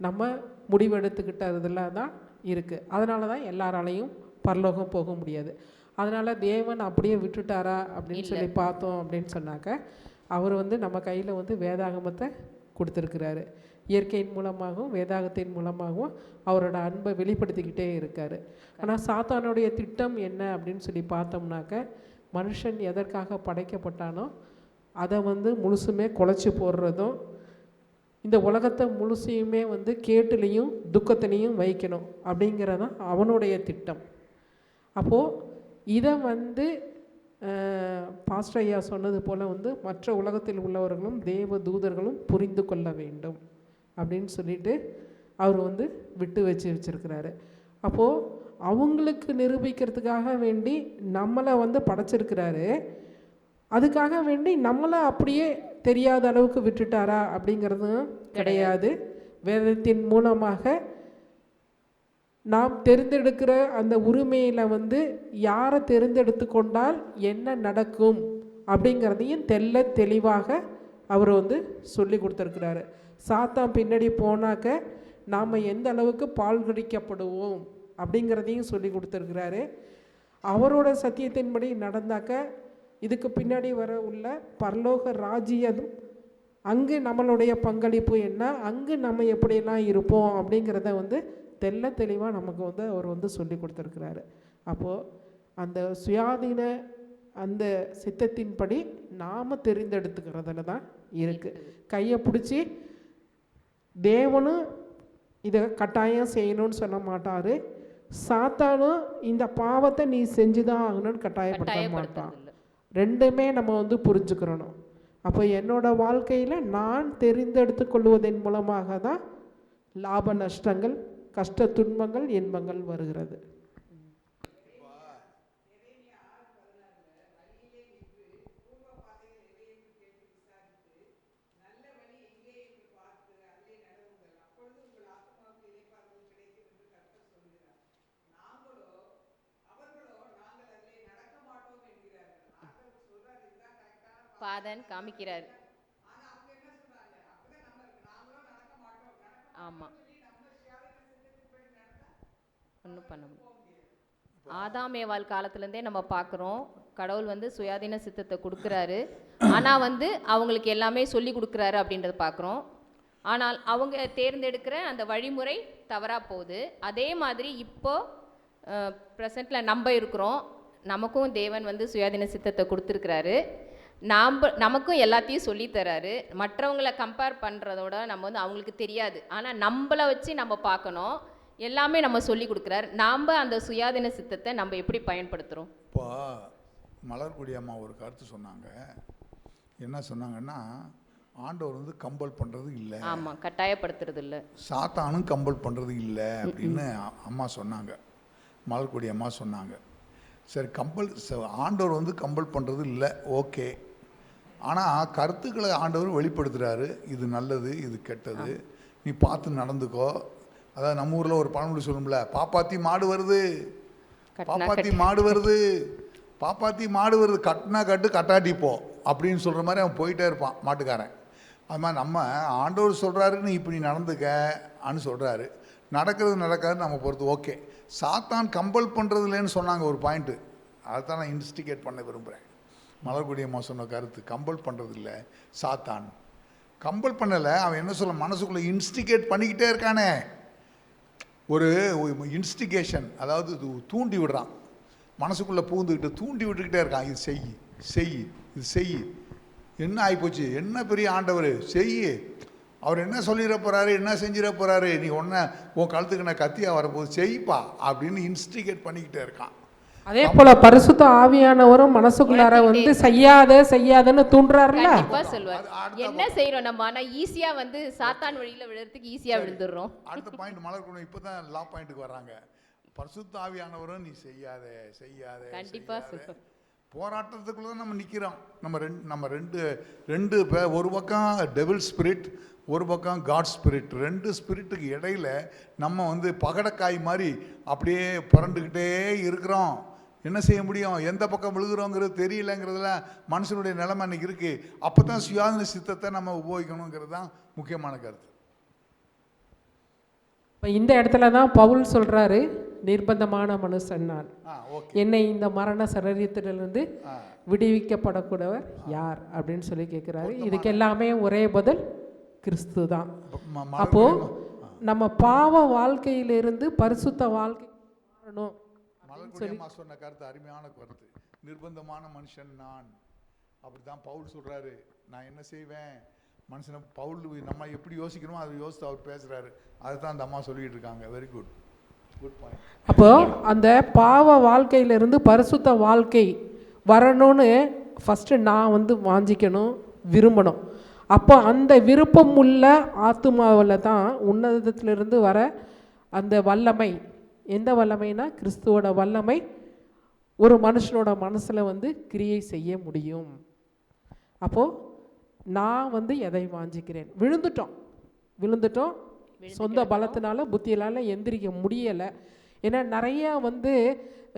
Speaker 5: நம்ம முடிவெடுத்துக்கிட்டதில் தான் இருக்குது. அதனால தான் எல்லாராலையும் பரலோகம் போக முடியாது. அதனால் தேவன் அப்படியே விட்டுட்டாரா அப்படின்னு சொல்லி பார்த்தோம் அப்படின்னு சொன்னாக்க, அவர் வந்து நம்ம கையில் வந்து வேதாகமத்தை கொடுத்துருக்கிறாரு. இயற்கையின் மூலமாகவும் வேதாகத்தின் மூலமாகவும் அவரோட அன்பை வெளிப்படுத்திக்கிட்டே இருக்கார். ஆனால் சாத்தானுடைய திட்டம் என்ன அப்படின்னு சொல்லி பார்த்தோம்னாக்க, மனுஷன் எதற்காக படைக்கப்பட்டானோ அதை வந்து முழுசுமே குலைச்சி போடுறதும், இந்த உலகத்தை முழுசையுமே வந்து கேட்டுலேயும் துக்கத்திலையும் வைக்கணும் அப்படிங்கிறதான் அவனுடைய திட்டம். அப்போது இதை வந்து பாஸ்டர் ஐயா சொன்னது போல் வந்து மற்ற உலகத்தில் உள்ளவர்களும் தேவ தூதர்களும் புரிந்து கொள்ள வேண்டும் அப்படின்னு சொல்லிட்டு அவர் வந்து விட்டு வச்சிருக்கிறாரு. அப்போது அவங்களுக்கு நிரூபிக்கிறதுக்காக வேண்டி நம்மளை வந்து படைச்சிருக்கிறாரு. அதுக்காக வேண்டி நம்மளை அப்படியே தெரியாத அளவுக்கு விட்டுட்டாரா அப்படிங்கிறதும் கிடையாது. வேதத்தின் மூலமாக நாம் தெரிந்தெடுக்கிற அந்த உரிமையில் வந்து யாரை தெரிந்தெடுத்து கொண்டால் என்ன நடக்கும் அப்படிங்கிறதையும் தெளிவாக அவர் வந்து சொல்லி கொடுத்துருக்கிறாரு. சாத்தான் பின்னாடி போனாக்க நாம் எந்த அளவுக்கு பால்கடிக்கப்படுவோம் அப்படிங்கிறதையும் சொல்லி கொடுத்துருக்கிறாரு. அவரோட சத்தியத்தின்படி நடந்தாக்க இதுக்கு பின்னாடி வர உள்ள பரலோக ராஜ்யம், அங்கு நம்மளுடைய பங்களிப்பு என்ன, அங்கு நம்ம எப்படியெல்லாம் இருப்போம் அப்படிங்கிறத வந்து தெளிவாக நமக்கு வந்து அவர் வந்து சொல்லி கொடுத்துருக்கிறாரு. அப்போது அந்த சுயாதீன அந்த சித்தத்தின்படி நாம் தெரிந்தெடுத்துக்கிறதுல தான் இருக்குது. கையை பிடிச்சி தேவனும் இதை கட்டாயம் செய்யணும்னு சொல்ல மாட்டார். சாத்தானும் இந்த பாவத்தை நீ செஞ்சு தான் ஆகணும்னு கட்டாயப்படுத்த மாட்டான். ரெண்டுமே நம்ம வந்து புரிஞ்சுக்கிறணும். அப்போ என்னோடய வாழ்க்கையில் நான் தெரிந்தெடுத்து கொள்வதன் மூலமாக தான் லாப நஷ்டங்கள், கஷ்ட துன்பங்கள், இன்பங்கள் வருகிறது.
Speaker 1: பாதன் காமிக்கிறார். ஆமாம், ஒன்றும் பண்ண முடியும். ஆதாம் ஏவாள் காலத்துலேருந்தே நம்ம பார்க்குறோம், கடவுள் வந்து சுயாதீன சித்தத்தை கொடுக்குறாரு. ஆனால் வந்து அவங்களுக்கு எல்லாமே சொல்லி கொடுக்குறாரு அப்படின்றத பார்க்குறோம். ஆனால் அவங்க தேர்ந்தெடுக்கிற அந்த வழிமுறை தவறாக போகுது. அதே மாதிரி இப்போ ப்ரெசண்ட்டில் நம்ம இருக்கிறோம், நமக்கும் தேவன் வந்து சுயாதீன சித்தத்தை கொடுத்துருக்கிறாரு. நமக்கும் எல்லாத்தையும் சொல்லித்தராரு. மற்றவங்களை கம்பேர் பண்ணுறதோட நம்ம வந்து அவங்களுக்கு தெரியாது, ஆனால் நம்மளை வச்சு நம்ம பார்க்கணும். எல்லாமே நம்ம சொல்லி கொடுக்குறாரு. நாம் அந்த சுயாதீன சித்தத்தை நம்ம எப்படி பயன்படுத்துகிறோம்?
Speaker 3: இப்போ மலர்கொடி அம்மா ஒரு கருத்து சொன்னாங்க. என்ன சொன்னாங்கன்னா, ஆண்டவர் வந்து கம்பல் பண்ணுறது இல்லை.
Speaker 1: ஆமாம், கட்டாயப்படுத்துறது இல்லை.
Speaker 3: சாத்தானும் கம்பல் பண்ணுறது இல்லை அப்படின்னு அம்மா சொன்னாங்க, மலர்கொடி அம்மா சொன்னாங்க. சரி, ஆண்டவர் வந்து கம்பல் பண்ணுறது இல்லை, ஓகே. ஆனால் கருத்துக்களை ஆண்டவர் வெளிப்படுத்துகிறாரு. இது நல்லது, இது கெட்டது, நீ பார்த்து நடந்துக்கோ. அதாவது நம்ம ஊரில் ஒரு பழமொழி சொல்லும்ல, பாப்பாத்தி மாடு வருது, பாப்பாத்தி மாடு வருது, பாப்பாத்தி மாடு வருது, கட்டினா கட்டு கட்டாட்டி போ அப்படின்னு சொல்கிற மாதிரி அவன் போயிட்டே இருப்பான் மாட்டுக்காரன். அது மாதிரி நம்ம ஆண்டவர் சொல்கிறாருன்னு இப்போ நீ நடந்துக்கன்னு சொல்கிறாரு. நடக்கிறது நடக்காது நம்ம பொறுத்து, ஓகே. சாத்தான் கம்பல் பண்ணுறது இல்லைன்னு சொன்னாங்க ஒரு பாயிண்ட்டு. அதை தான் நான் இன்வெஸ்டிகேட் பண்ண விரும்புகிறேன். மலர்கொடி அம்மா சொன்ன கருத்து, கம்பல் பண்ணுறது இல்லை, சாத்தான் கம்பல் பண்ணலை. அவன் என்ன சொல்ல, மனசுக்குள்ளே இன்ஸ்டிகேட் பண்ணிக்கிட்டே இருக்கானே, ஒரு இன்ஸ்டிகேஷன், அதாவது தூண்டி விடுறான். மனசுக்குள்ளே பூந்துக்கிட்டு தூண்டி விட்டுக்கிட்டே இருக்கான். இது செய் செய், இது செய். என்ன ஆகிப்போச்சு, என்ன பெரிய ஆண்டவர், செய். அவர் என்ன சொல்லிட போகிறாரு, என்ன செஞ்சிட போகிறாரு, நீ ஒன்றை உன் கழுத்துக்கு நான் கத்தியாக வரப்போகுது, செய்ப்பா அப்படின்னு இன்ஸ்டிகேட் பண்ணிக்கிட்டே இருக்கான்.
Speaker 5: அதே போல பரிசுத்த ஆவியானவரும் மனசுக்குள்ளார வந்து செய்யாதன்னு தூண்டுறாருல.
Speaker 1: என்ன செய்யறோம் நம்ம, ஆனா ஈஸியா வந்து சாத்தான் வழியில விழுறதுக்கு ஈஸியா விழுந்துடுறோம்.
Speaker 3: அடுத்த பாயிண்ட் மலர்கொடி இப்பதான் லா பாயிண்ட்டுக்கு வர்றாங்க. பரிசுத்த ஆவியானவரும் நீ செய்யாத
Speaker 1: கண்டிப்பா
Speaker 3: போராட்டத்துக்குள்ள நம்ம நிக்கிறோம். நம்ம ரெண்டு ஒரு பக்கம் டெவில் ஸ்பிரிட், ஒரு பக்கம் காட் ஸ்பிரிட். ரெண்டு ஸ்பிரிட்டுக்கு இடையில நம்ம வந்து பகடக்காய் மாதிரி அப்படியே புரண்டுக்கிட்டே இருக்கிறோம். என்ன செய்ய முடியும், எந்த பக்கம் விழுகிறோங்கிறது தெரியலங்கிறதுல மனுஷனுடைய நிலைமை அன்றைக்கி இருக்குது. அப்போ தான் சுயாதீன சித்தத்தை நம்ம உபயோகிக்கணுங்கிறது தான் முக்கியமான கருத்து.
Speaker 5: இப்போ இந்த இடத்துல தான் பவுல் சொல்கிறாரு, நிர்பந்தமான மனுஷன் நான்,
Speaker 3: ஓகே.
Speaker 5: என்னை இந்த மரண சரீரத்திலிருந்து விடுவிக்கப்படக்கூடவர் யார் அப்படின்னு சொல்லி கேட்குறாரு. இதுக்கு எல்லாமே ஒரே பதில் கிறிஸ்து தான். அப்போ நம்ம பாவ வாழ்க்கையிலிருந்து பரிசுத்த வாழ்க்கை மாறணும்.
Speaker 3: மலர்குடியம்மா சொன்ன கருத்து அருமையான கருத்து. நிர்பந்தமான மனுஷன் நான், அப்படிதான் பவுல் சொல்றாரு. நான் என்ன செய்வேன் மனுஷனை, பவுல் நம்ம எப்படி யோசிக்கணுமோ அதை யோசித்து அவர் பேசுறாரு. அதுதான் அந்த அம்மா சொல்லிட்டு இருக்காங்க. Very good, good point.
Speaker 5: அப்போ அந்த பாவ வாழ்க்கையிலிருந்து பரிசுத்த வாழ்க்கை வரணும்னு ஃபஸ்ட்டு நான் வந்து வாஞ்சிக்கணும், விரும்பணும். அப்போ அந்த விருப்பம் உள்ள ஆத்துமாவில் தான் உன்னதத்திலிருந்து வர அந்த வல்லமை, எந்த வல்லமைனா கிறிஸ்துவோட வல்லமை ஒரு மனுஷனோட மனசில் வந்து கிரியை செய்ய முடியும். அப்போது நான் வந்து எதை வாஞ்சிக்கிறேன்? விழுந்துட்டோம் சொந்த பலத்தினால புத்தியிலால் எந்திரிக்க முடியலை. ஏன்னா நிறையா வந்து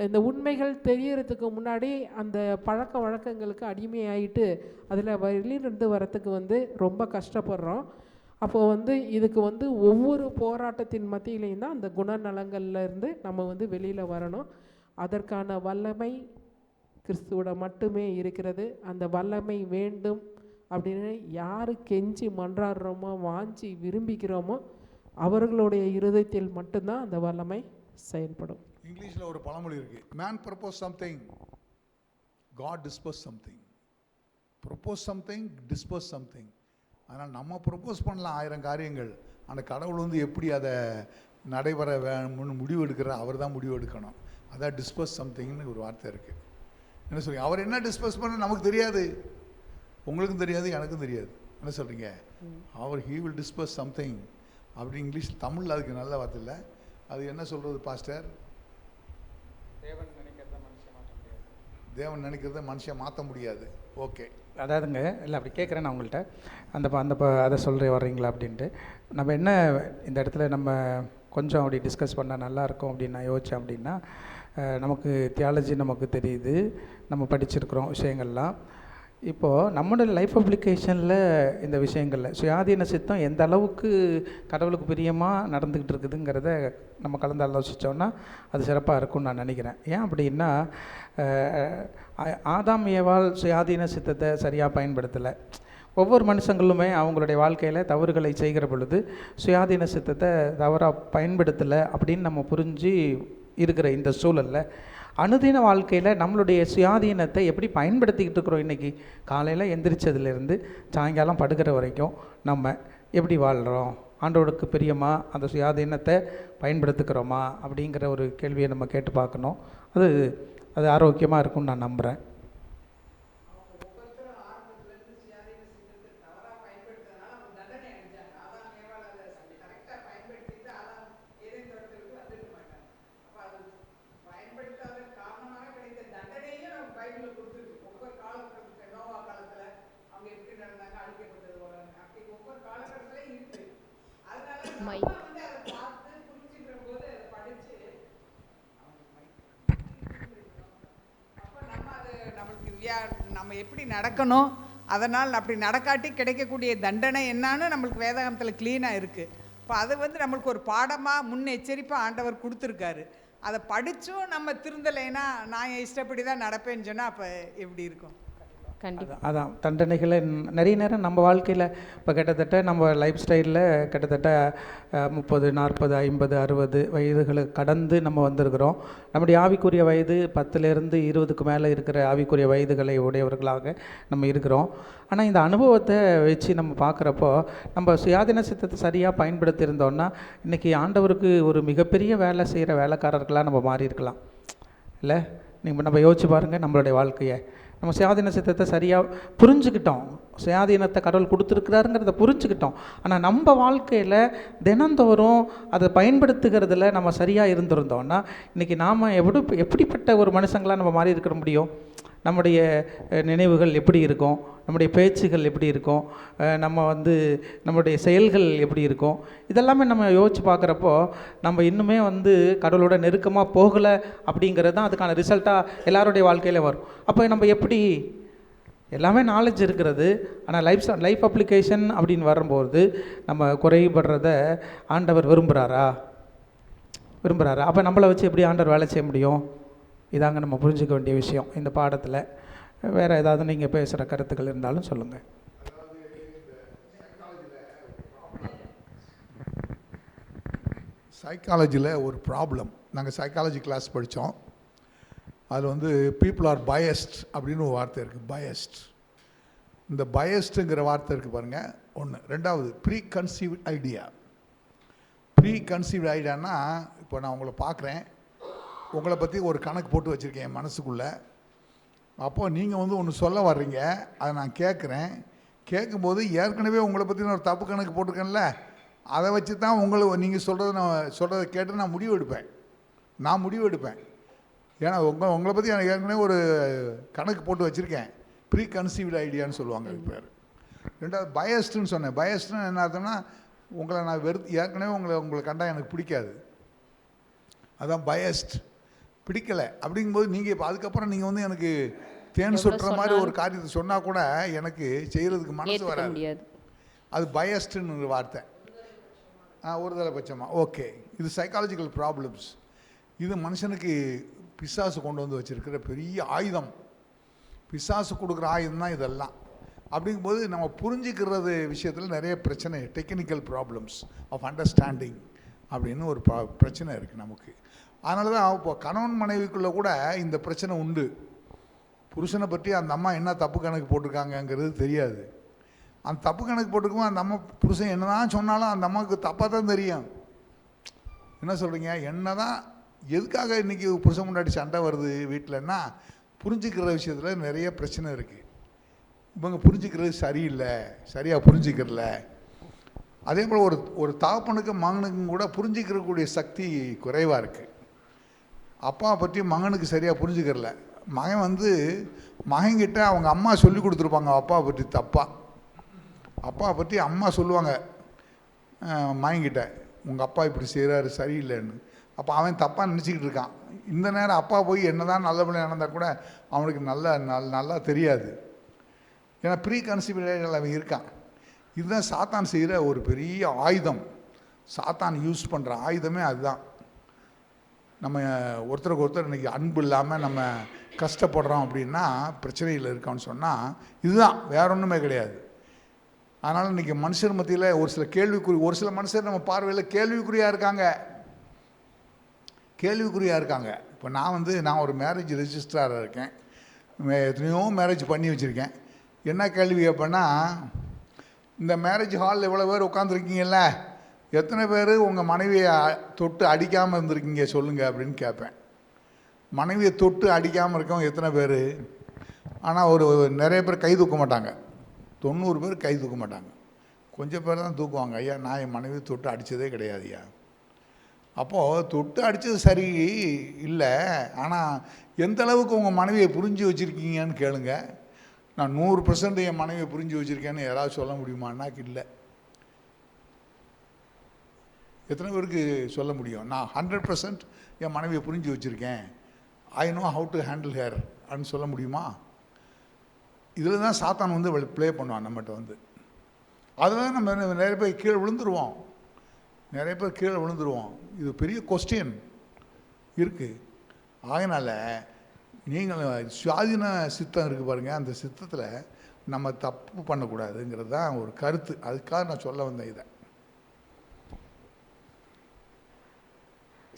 Speaker 5: இந்த உண்மைகள் தெரியறதுக்கு முன்னாடி அந்த பழக்க வழக்கங்களுக்கு அடிமையாயிட்டு அதில் வெளியிலிருந்து வரத்துக்கு வந்து ரொம்ப கஷ்டப்படுறோம். அப்போது வந்து இதுக்கு வந்து ஒவ்வொரு போராட்டத்தின் மத்தியிலையும் தான் அந்த குணநலங்கள்லேருந்து நம்ம வந்து வெளியில் வரணும். அதற்கான வல்லமை கிறிஸ்துவோட மட்டுமே இருக்கிறது. அந்த வல்லமை வேண்டும் அப்படின்னு யார் கெஞ்சி மன்றாடுறோமோ, வாஞ்சி விரும்பிக்கிறோமோ, அவர்களுடைய இருதயத்தில் மட்டும்தான் அந்த வல்லமை செயல்படும்.
Speaker 3: இங்கிலீஷில் ஒரு பழமொழி இருக்கு, man propose something, God dispose something. Propose something, dispose something. அதனால் நம்ம ப்ரப்போஸ் பண்ணலாம் 1000 காரியங்கள், அந்த கடவுள் வந்து எப்படி அதை நடைபெற வேணும்னு முடிவு எடுக்கிற அவர் தான் முடிவு எடுக்கணும். அதான் டிஸ்போஸ் சம்திங்னு ஒரு வார்த்தை இருக்குது. என்ன சொல்றீங்க? அவர் என்ன டிஸ்போஸ் பண்ண நமக்கு தெரியாது, உங்களுக்கும் தெரியாது, எனக்கும் தெரியாது. என்ன சொல்கிறீங்க? அவர் ஹீ வில் டிஸ்போஸ் சம்திங் அப்படி இங்கிலீஷ். தமிழில் அதுக்கு நல்ல வார்த்தை இல்லை. அது என்ன சொல்கிறது பாஸ்டர்? தேவன் நினைக்கிறத மனுஷன் மாற்ற முடியாது. ஓகே,
Speaker 4: அதாவதுங்க, இல்லை அப்படி கேட்குறேன் நான் உங்கள்கிட்ட. அந்த அதை சொல்கிறேன் வர்றீங்களா அப்படின்ட்டு. நம்ம என்ன இந்த இடத்துல நம்ம கொஞ்சம் அப்படி டிஸ்கஸ் பண்ணால் நல்லாயிருக்கும் அப்படின்னு நான் யோசித்தேன். அப்படின்னா நமக்கு தியாலஜி நமக்கு தெரியுது, நம்ம படிச்சிருக்கிறோம் விஷயங்கள்லாம். இப்போது நம்மளோட லைஃப் அப்ளிகேஷனில் இந்த விஷயங்களில் சுயாதீன சித்தம் எந்த அளவுக்கு கடவுளுக்கு பிரியமாக நடந்துக்கிட்டு இருக்குதுங்கிறத நம்ம கலந்து ஆலோசித்தோன்னா அது சிறப்பாக இருக்கும்னு நான் நினைக்கிறேன். ஏன் அப்படின்னா, ஆதாம் ஏவாள் சுயாதீன சித்தத்தை சரியாக பயன்படுத்தலை. ஒவ்வொரு மனுஷங்களுமே அவங்களுடைய வாழ்க்கையில் தவறுகளை செய்கிற பொழுது சுயாதீன சித்தத்தை தவறாக பயன்படுத்தலை அப்படின்னு நம்ம புரிஞ்சு இருக்கிற இந்த சூழலில் அனுதின வாழ்க்கையில் நம்மளுடைய சுயாதீனத்தை எப்படி பயன்படுத்திக்கிட்டு இருக்கிறோம்? இன்றைக்கி காலையில் எந்திரிச்சதுலேருந்து சாயங்காலம் படுக்கிற வரைக்கும் நம்ம எப்படி வாழ்கிறோம்? ஆண்டவருக்கு பிரியமாக அந்த சுயாதீனத்தை பயன்படுத்துக்கிறோமா அப்படிங்கிற ஒரு கேள்வியை நம்ம கேட்டு பார்க்கணும். அது ஆரோக்கியமாக இருக்கும்னு நான் நம்புகிறேன்.
Speaker 6: நம்ம எப்படி நடக்கணும், அதனால் அப்படி நடக்காட்டி கிடைக்கக்கூடிய தண்டனை என்னன்னு நம்மளுக்கு வேதாகமத்தில் க்ளீனாக இருக்குது. இப்போ அது வந்து நம்மளுக்கு ஒரு பாடமாக முன்னெச்சரிப்பாக ஆண்டவர் கொடுத்துருக்காரு. அதை படித்தும் நம்ம திருந்தலைன்னா நான் இஷ்டப்படி தான் நடப்பேன்னு சொன்னால் அப்போ எப்படி இருக்கும்?
Speaker 4: அதான் தண்டனைகளை நிறைய நேரம் நம்ம வாழ்க்கையில் இப்போ கிட்டத்தட்ட நம்ம லைஃப் ஸ்டைலில் கிட்டத்தட்ட 30, 40, 50, 60 வயதுகளை கடந்து நம்ம வந்திருக்கிறோம். நம்முடைய ஆவிக்குரிய வயது 10லேருந்து 20க்கு மேலே இருக்கிற ஆவிக்குரிய வயதுகளை உடையவர்களாக நம்ம இருக்கிறோம். ஆனால் இந்த அனுபவத்தை வச்சு நம்ம பார்க்குறப்போ நம்ம சுயாதீன சித்தத்தை சரியாக பயன்படுத்தியிருந்தோன்னா இன்றைக்கி ஆண்டவருக்கு ஒரு மிகப்பெரிய வேலை செய்கிற வேலைக்காரர்களாக நம்ம மாறி இருக்கலாம். இல்லை, நம்ம யோசிச்சு பாருங்கள் நம்மளுடைய வாழ்க்கையை. நம்ம சுயாதீன சித்தத்தை சரியாக புரிஞ்சுக்கிட்டோம், சுயாதீனத்தை கடவுள் கொடுத்துருக்குறாருங்கிறத புரிஞ்சுக்கிட்டோம். ஆனால் நம்ம வாழ்க்கையில் தினந்தோறும் அதை பயன்படுத்துகிறதுல நம்ம சரியாக இருந்திருந்தோம்னா இன்றைக்கி நாம் எப்படிப்பட்ட ஒரு மனுஷங்களாக நம்ம மாறி இருக்க முடியும்? நம்முடைய நினைவுகள் எப்படி இருக்கும், நம்முடைய பேச்சுகள் எப்படி இருக்கும், நம்முடைய செயல்கள் எப்படி இருக்கும், இதெல்லாமே நம்ம யோசித்து பார்க்குறப்போ நம்ம இன்னுமே கடவுளோட நெருக்கமாக போகலை அப்படிங்கிறது தான் அதுக்கான ரிசல்ட்டாக எல்லாருடைய வாழ்க்கையில் வரும். அப்போ நம்ம எப்படி எல்லாமே நாலேஜ் இருக்கிறது, ஆனால் லைஃப் அப்ளிகேஷன் அப்படின்னு வரும்போது நம்ம குறைபடுறத ஆண்டவர் விரும்புகிறாரா? விரும்புகிறாரு. அப்போ நம்மளை வச்சு எப்படி ஆண்டவர் வேலை செய்ய முடியும்? இதாங்க நம்ம புரிஞ்சுக்க வேண்டிய விஷயம் இந்த பாடத்தில். வேறு ஏதாவது நீங்கள் பேசுகிற கருத்துக்கள் இருந்தாலும் சொல்லுங்கள்.
Speaker 3: சைக்காலஜியில் ஒரு ப்ராப்ளம். நாங்கள் சைக்காலஜி கிளாஸ் படித்தோம். அதில் வந்து பீப்புள் ஆர் பயஸ்ட் அப்படின்னு ஒரு வார்த்தை இருக்குது. பயஸ்ட், இந்த பயஸ்டுங்கிற வார்த்தை இருக்குது பாருங்கள், ஒன்று. ரெண்டாவது preconceived idea. Preconceived ஐடியானா, இப்போ நான் உங்களை பார்க்குறேன், உங்களை பற்றி ஒரு கணக்கு போட்டு வச்சுருக்கேன் என் மனசுக்குள்ளே. அப்போது நீங்கள் வந்து ஒன்று சொல்ல வர்றீங்க, அதை நான் கேட்குறேன். கேட்கும்போது ஏற்கனவே உங்களை பற்றி நான் ஒரு தப்பு கணக்கு போட்டிருக்கேன்ல, அதை வச்சு தான் நீங்கள் சொல்கிறத கேட்டு நான் முடிவு எடுப்பேன். ஏன்னா உங்களை பற்றி எனக்கு ஏற்கனவே ஒரு கணக்கு போட்டு வச்சுருக்கேன். ப்ரீ கன்சீவ்டு ஐடியான்னு சொல்லுவாங்க அது பேர். ரெண்டாவது பயஸ்டுன்னு சொன்னேன். பயஸ்டுன்னு என்ன அர்த்தம்னா, உங்களை நான் ஏற்கனவே உங்களை கண்டா எனக்கு பிடிக்காது, அதான் பயஸ்ட். பிடிக்கலை அப்படிங்கும்போது நீங்கள் இப்போ அதுக்கப்புறம் நீங்கள் வந்து எனக்கு தேன் சொட்டுற மாதிரி ஒரு காரியத்தை சொன்னால் கூட எனக்கு செய்கிறதுக்கு மனசு வராது. அது பயஸ்டுன்னு வார்த்தை. ஒருதலை பட்சமாக ஓகே. இது சைக்காலஜிக்கல் ப்ராப்ளம்ஸ். இது மனுஷனுக்கு பிசாசு கொண்டு வந்து வச்சுருக்கிற பெரிய ஆயுதம். பிசாசு கொடுக்குற ஆயுதம் தான் இதெல்லாம். அப்படிங்கும்போது நம்ம புரிஞ்சுக்கிறது விஷயத்தில் நிறைய பிரச்சனை, டெக்னிக்கல் ப்ராப்ளம்ஸ் ஆஃப் அண்டர்ஸ்டாண்டிங் அப்படின்னு ஒரு பிரச்சனை இருக்குது நமக்கு. அதனால தான் இப்போ கணவன் மனைவிக்குள்ளே கூட இந்த பிரச்சனை உண்டு. புருஷனை பற்றி அந்த அம்மா என்ன தப்பு கணக்கு போட்டிருக்காங்கங்கிறது தெரியாது. அந்த தப்பு கணக்கு போட்டிருக்கும்போது அந்த அம்மா புருஷன் என்ன தான் சொன்னாலும் அந்த அம்மாவுக்கு தப்பாக தான் தெரியும். என்ன சொல்கிறீங்க? என்ன தான் எதுக்காக இன்றைக்கி புருஷன் முன்னாடி சண்டை வருது வீட்டிலன்னா, புரிஞ்சுக்கிற விஷயத்தில் நிறைய பிரச்சனை இருக்குது. இவங்க புரிஞ்சுக்கிறது சரியில்லை, சரியாக புரிஞ்சுக்கிறல. அதே போல் ஒரு தகப்பனுக்கும் மகனுக்கும் கூட புரிஞ்சுக்கிறக்கூடிய சக்தி குறைவாக இருக்குது. அப்பா பற்றி மகனுக்கு சரியாக புரிஞ்சுக்கிறல. மகன் வந்து மகன்கிட்ட அவங்க அம்மா சொல்லி கொடுத்துருப்பாங்க அப்பாவை பற்றி தப்பாக. அப்பாவை பற்றி அம்மா சொல்லுவாங்க மகன்கிட்ட, உங்கள் அப்பா இப்படி செய்கிறாரு சரியில்லைன்னு. அப்போ அவன் தப்பாக நினச்சிக்கிட்டு இருக்கான். இந்த நேரம் அப்பா போய் என்ன தான் நல்லபடியாக நடந்தால் கூட அவனுக்கு நல்லா தெரியாது. ஏன்னா ப்ரீ கன்சீவ்டு அவன் இருக்கான். இதுதான் சாத்தான் செய்கிற ஒரு பெரிய ஆயுதம். சாத்தான் யூஸ் பண்ணுற ஆயுதமே அதுதான். நம்ம ஒருத்தருக்கு ஒருத்தர் இன்றைக்கி அன்பு இல்லாமல் நம்ம கஷ்டப்படுறோம் அப்படின்னா பிரச்சனையில் இருக்கான்னு சொன்னால் இதுதான், வேற ஒன்றுமே கிடையாது. அதனால் இன்றைக்கி மனுஷர் மத்தியில் ஒரு சில மனுஷர் நம்ம பார்வையில் கேள்விக்குறியாக இருக்காங்க. இப்போ நான் ஒரு மேரேஜ் ரெஜிஸ்ட்ராராக இருக்கேன். எத்தனையோ மேரேஜ் பண்ணி வச்சுருக்கேன். என்ன கேள்வி கேட்பேன்னா, இந்த மேரேஜ் ஹாலில் எவ்வளோ பேர் உட்காந்துருக்கீங்கல்ல, எத்தனை பேர் உங்கள் மனைவியை தொட்டு அடிக்காமல் இருந்திருக்கீங்க சொல்லுங்கள் அப்படின்னு கேட்பேன். மனைவியை தொட்டு அடிக்காமல் இருக்கவங்க எத்தனை பேர்? ஆனால் நிறைய பேர் கை தூக்க மாட்டாங்க. 90 பேர் கை தூக்க மாட்டாங்க. கொஞ்சம் பேர் தான் தூக்குவாங்க. ஐயா, நான் என் மனைவியை தொட்டு அடித்ததே கிடையாதுயா. அப்போது தொட்டு அடித்தது சரி இல்லை, ஆனால் எந்த அளவுக்கு உங்கள் மனைவியை புரிஞ்சு வச்சுருக்கீங்கன்னு கேளுங்க. நான் 100% என் மனைவியை புரிஞ்சு வச்சுருக்கேன்னு யாராவது சொல்ல முடியுமான்னாக்கு இல்லை. எத்தனை பேருக்கு சொல்ல முடியும்? நான் 100% என் மனைவியை புரிஞ்சு வச்சுருக்கேன், I know how to handle hair அப்படின்னு சொல்ல முடியுமா? இதில் தான் சாத்தான் வந்து ப்ளே பண்ணுவான் நம்மகிட்ட வந்து. அதில் தான் நம்ம நிறைய பேர் கீழே விழுந்துருவோம். இது பெரிய கொஸ்டின் இருக்குது. அதனால் நீங்கள் சுயாதீன சித்தம் இருக்குது பாருங்கள், அந்த சித்தத்தில் நம்ம தப்பு பண்ணக்கூடாதுங்கிறது தான் ஒரு கருத்து. அதுக்காக நான் சொல்ல வந்தேன் இதை.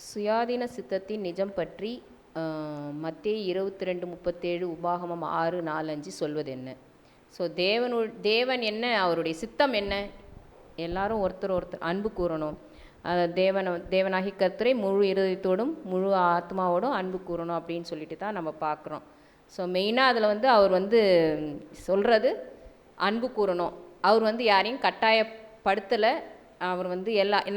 Speaker 1: சுயாதீன சித்தத்தின் நிஜம் பற்றி மத்தேயு 22:37, உபாகமம் 6:4-5 சொல்வது என்ன? ஸோ தேவன் என்ன, அவருடைய சித்தம் என்ன? எல்லாரும் ஒருத்தர் அன்பு கூறணும். தேவனாகி கர்த்தரை முழு இருதயத்தோடும் முழு ஆத்மாவோடும் அன்பு கூறணும் அப்படின்னு சொல்லிட்டு தான் நம்ம பார்க்குறோம். ஸோ மெயினாக அதில் வந்து அவர் வந்து சொல்கிறது அன்பு கூறணும். அவர் வந்து யாரையும் கட்டாயப்படுத்தலை. அவர் வந்து